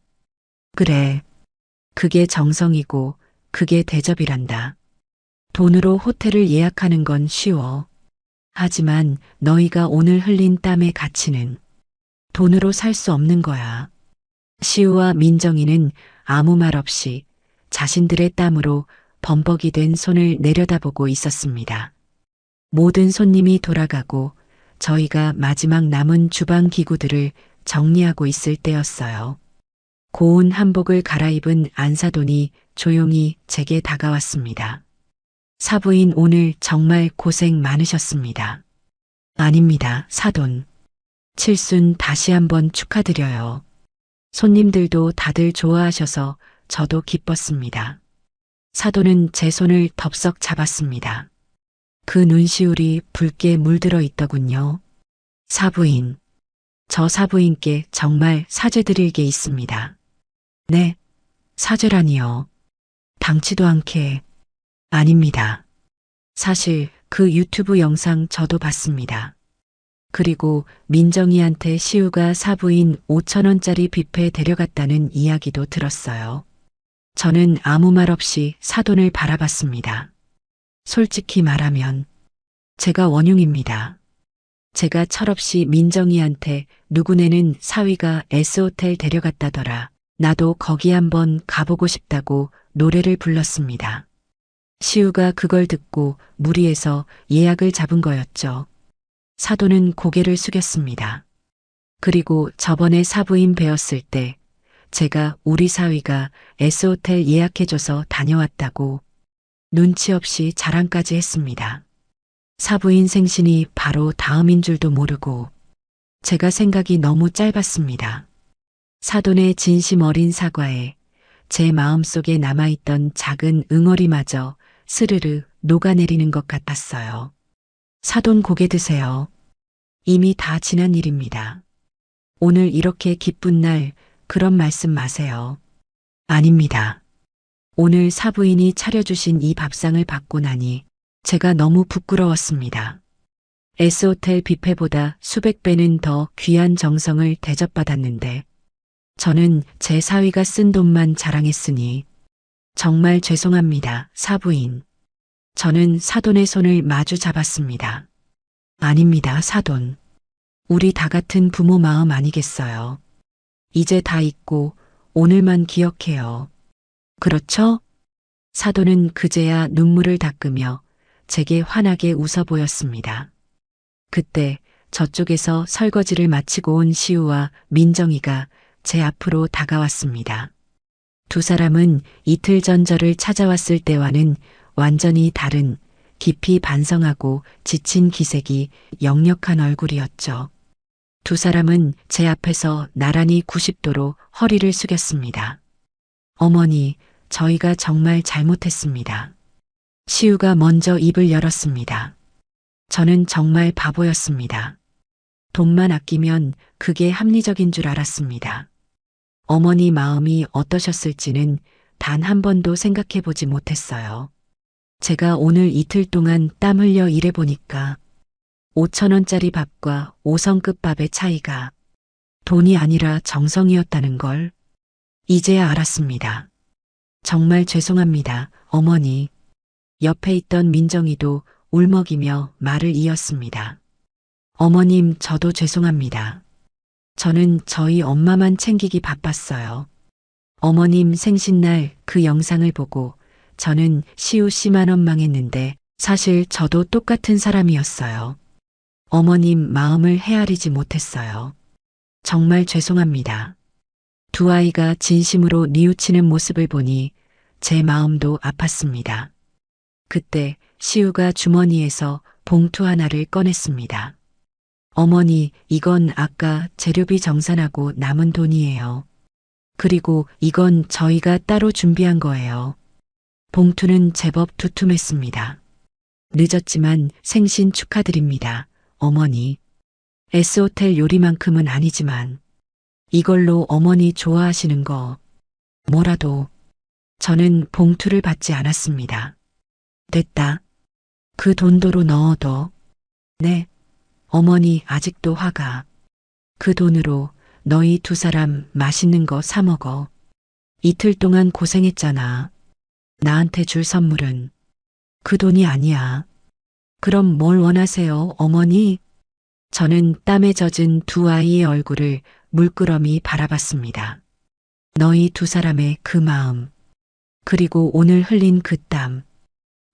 그래, 그게 정성이고 그게 대접이란다. 돈으로 호텔을 예약하는 건 쉬워. 하지만 너희가 오늘 흘린 땀의 가치는 돈으로 살 수 없는 거야. 시우와 민정이는 아무 말 없이 자신들의 땀으로 범벅이 된 손을 내려다보고 있었습니다. 모든 손님이 돌아가고 저희가 마지막 남은 주방 기구들을 정리하고 있을 때였어요. 고운 한복을 갈아입은 안사돈이 조용히 제게 다가왔습니다. 사부인 오늘 정말 고생 많으셨습니다. 아닙니다, 사돈. 칠순 다시 한번 축하드려요. 손님들도 다들 좋아하셔서 저도 기뻤습니다. 사돈은 제 손을 덥석 잡았습니다. 그 눈시울이 붉게 물들어 있더군요. 사부인. 저 사부인께 정말 사죄드릴 게 있습니다. 네, 사죄라니요. 당치도 않게. 아닙니다. 사실 그 유튜브 영상 저도 봤습니다. 그리고 민정이한테 시우가 사부인 5,000원짜리 뷔페 데려갔다는 이야기도 들었어요. 저는 아무 말 없이 사돈을 바라봤습니다. 솔직히 말하면 제가 원흉입니다. 제가 철없이 민정이한테 누구네는 사위가 S호텔 데려갔다더라. 나도 거기 한번 가보고 싶다고 노래를 불렀습니다. 시우가 그걸 듣고 무리해서 예약을 잡은 거였죠. 사돈은 고개를 숙였습니다. 그리고 저번에 사부인 뵈었을 때 제가 우리 사위가 S호텔 예약해줘서 다녀왔다고 눈치 없이 자랑까지 했습니다. 사부인 생신이 바로 다음인 줄도 모르고 제가 생각이 너무 짧았습니다. 사돈의 진심 어린 사과에 제 마음속에 남아있던 작은 응어리마저 스르르 녹아내리는 것 같았어요. 사돈 고개 드세요. 이미 다 지난 일입니다. 오늘 이렇게 기쁜 날 그런 말씀 마세요. 아닙니다. 오늘 사부인이 차려주신 이 밥상을 받고 나니 제가 너무 부끄러웠습니다. S호텔 뷔페보다 수백 배는 더 귀한 정성을 대접받았는데 저는 제 사위가 쓴 돈만 자랑했으니 정말 죄송합니다, 사부인. 저는 사돈의 손을 마주 잡았습니다. 아닙니다, 사돈. 우리 다 같은 부모 마음 아니겠어요. 이제 다 잊고 오늘만 기억해요. 그렇죠? 사돈은 그제야 눈물을 닦으며 제게 환하게 웃어 보였습니다. 그때 저쪽에서 설거지를 마치고 온 시우와 민정이가 제 앞으로 다가왔습니다. 두 사람은 이틀 전 저를 찾아왔을 때와는 완전히 다른 깊이 반성하고 지친 기색이 역력한 얼굴이었죠. 두 사람은 제 앞에서 나란히 90도로 허리를 숙였습니다. 어머니, 저희가 정말 잘못했습니다. 시우가 먼저 입을 열었습니다. 저는 정말 바보였습니다. 돈만 아끼면 그게 합리적인 줄 알았습니다. 어머니 마음이 어떠셨을지는 단 한 번도 생각해 보지 못했어요. 제가 오늘 이틀 동안 땀 흘려 일해보니까 5,000원짜리 밥과 5성급 밥의 차이가 돈이 아니라 정성이었다는 걸 이제야 알았습니다. 정말 죄송합니다, 어머니. 옆에 있던 민정이도 울먹이며 말을 이었습니다. 어머님, 저도 죄송합니다. 저는 저희 엄마만 챙기기 바빴어요. 어머님 생신날 그 영상을 보고 저는 시우 씨만 원망했는데 사실 저도 똑같은 사람이었어요. 어머님 마음을 헤아리지 못했어요. 정말 죄송합니다. 두 아이가 진심으로 뉘우치는 모습을 보니 제 마음도 아팠습니다. 그때 시우가 주머니에서 봉투 하나를 꺼냈습니다. 어머니, 이건 아까 재료비 정산하고 남은 돈이에요. 그리고 이건 저희가 따로 준비한 거예요. 봉투는 제법 두툼했습니다. 늦었지만 생신 축하드립니다, 어머니. S호텔 요리만큼은 아니지만 이걸로 어머니 좋아하시는 거 뭐라도. 저는 봉투를 받지 않았습니다. 됐다. 그 돈도로 넣어둬. 네. 어머니 아직도 화가. 그 돈으로 너희 두 사람 맛있는 거 사 먹어. 이틀 동안 고생했잖아. 나한테 줄 선물은 그 돈이 아니야. 그럼 뭘 원하세요, 어머니? 저는 땀에 젖은 두 아이의 얼굴을 물끄러미 바라봤습니다. 너희 두 사람의 그 마음, 그리고 오늘 흘린 그 땀,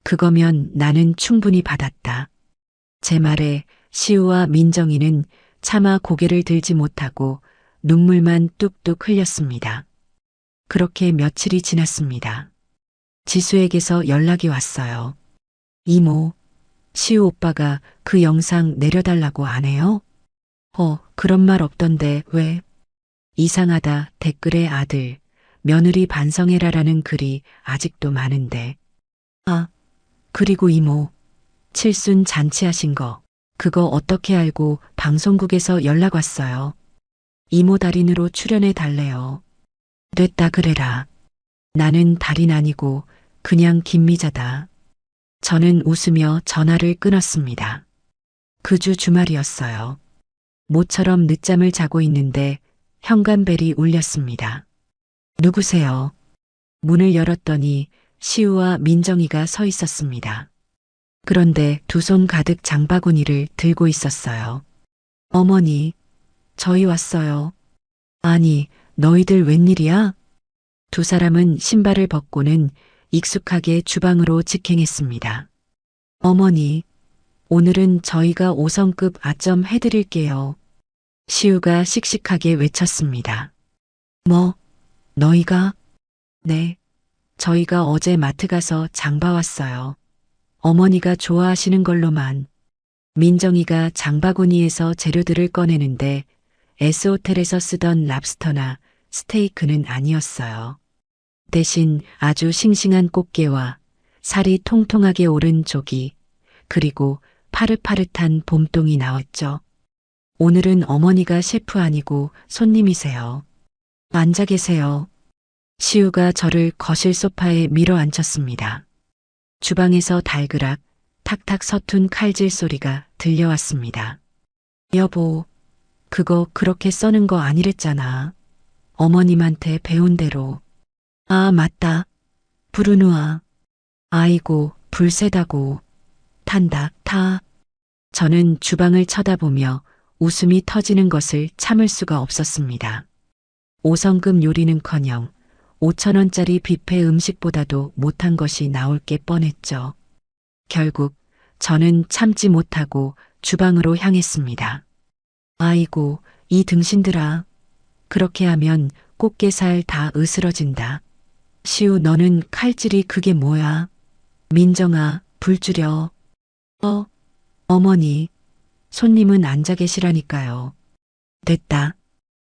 그거면 나는 충분히 받았다. 제 말에 시우와 민정이는 차마 고개를 들지 못하고 눈물만 뚝뚝 흘렸습니다. 그렇게 며칠이 지났습니다. 지수에게서 연락이 왔어요. 이모, 시우 오빠가 그 영상 내려달라고 안 해요? 그런 말 없던데 왜? 이상하다. 댓글에 아들, 며느리 반성해라라는 글이 아직도 많은데. 아, 그리고 이모, 칠순 잔치하신 거, 그거 어떻게 알고 방송국에서 연락 왔어요. 이모 달인으로 출연해 달래요. 됐다 그래라. 나는 달인 아니고 그냥 김미자다. 저는 웃으며 전화를 끊었습니다. 그 주 주말이었어요. 모처럼 늦잠을 자고 있는데 현관벨이 울렸습니다. 누구세요? 문을 열었더니 시우와 민정이가 서 있었습니다. 그런데 두 손 가득 장바구니를 들고 있었어요. 어머니, 저희 왔어요. 아니, 너희들 웬일이야? 두 사람은 신발을 벗고는 익숙하게 주방으로 직행했습니다. 어머니, 오늘은 저희가 5성급 아점 해드릴게요. 시우가 씩씩하게 외쳤습니다. 뭐, 너희가? 네, 저희가 어제 마트 가서 장 봐왔어요. 어머니가 좋아하시는 걸로만. 민정이가 장바구니에서 재료들을 꺼내는데 S호텔에서 쓰던 랍스터나 스테이크는 아니었어요. 대신 아주 싱싱한 꽃게와 살이 통통하게 오른 조기, 그리고 파릇파릇한 봄동이 나왔죠. 오늘은 어머니가 셰프 아니고 손님이세요. 앉아 계세요. 시우가 저를 거실 소파에 밀어 앉혔습니다. 주방에서 달그락, 탁탁 서툰 칼질 소리가 들려왔습니다. 여보, 그거 그렇게 써는 거 아니랬잖아. 어머님한테 배운 대로. 아, 맞다. 부르누아. 아이고, 불세다고. 탄다, 타. 저는 주방을 쳐다보며 웃음이 터지는 것을 참을 수가 없었습니다. 5성급 요리는커녕 5,000원짜리 뷔페 음식보다도 못한 것이 나올 게 뻔했죠. 결국 저는 참지 못하고 주방으로 향했습니다. 아이고, 이 등신들아. 그렇게 하면 꽃게살 다 으스러진다. 시우, 너는 칼질이 그게 뭐야? 민정아, 불 줄여. 어머니, 손님은 앉아 계시라니까요. 됐다.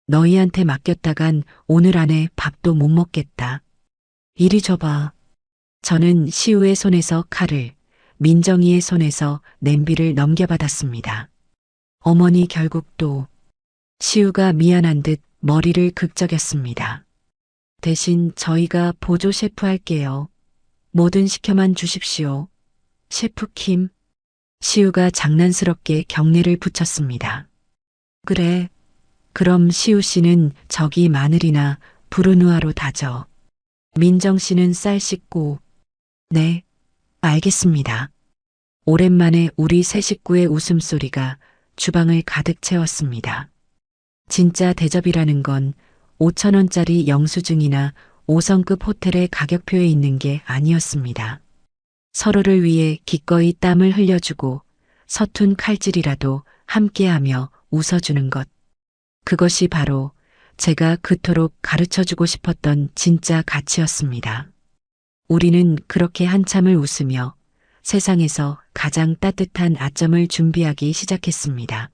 너희한테 맡겼다간 오늘 안에 밥도 못 먹겠다. 이리 줘봐. 저는 시우의 손에서 칼을, 민정이의 손에서 냄비를 넘겨받았습니다. 어머니 결국 또 시우가 미안한 듯 머리를 극적였습니다. 대신 저희가 보조 셰프 할게요. 뭐든 시켜만 주십시오. 셰프 킴. 시우가 장난스럽게 경례를 붙였습니다. 그래. 그럼 시우 씨는 저기 마늘이나 부르누아로 다져. 민정 씨는 쌀 씻고. 네. 알겠습니다. 오랜만에 우리 세 식구의 웃음소리가 주방을 가득 채웠습니다. 진짜 대접이라는 건 5,000원짜리 영수증이나 5성급 호텔의 가격표에 있는 게 아니었습니다. 서로를 위해 기꺼이 땀을 흘려주고 서툰 칼질이라도 함께하며 웃어주는 것. 그것이 바로 제가 그토록 가르쳐주고 싶었던 진짜 가치였습니다. 우리는 그렇게 한참을 웃으며 세상에서 가장 따뜻한 아점을 준비하기 시작했습니다.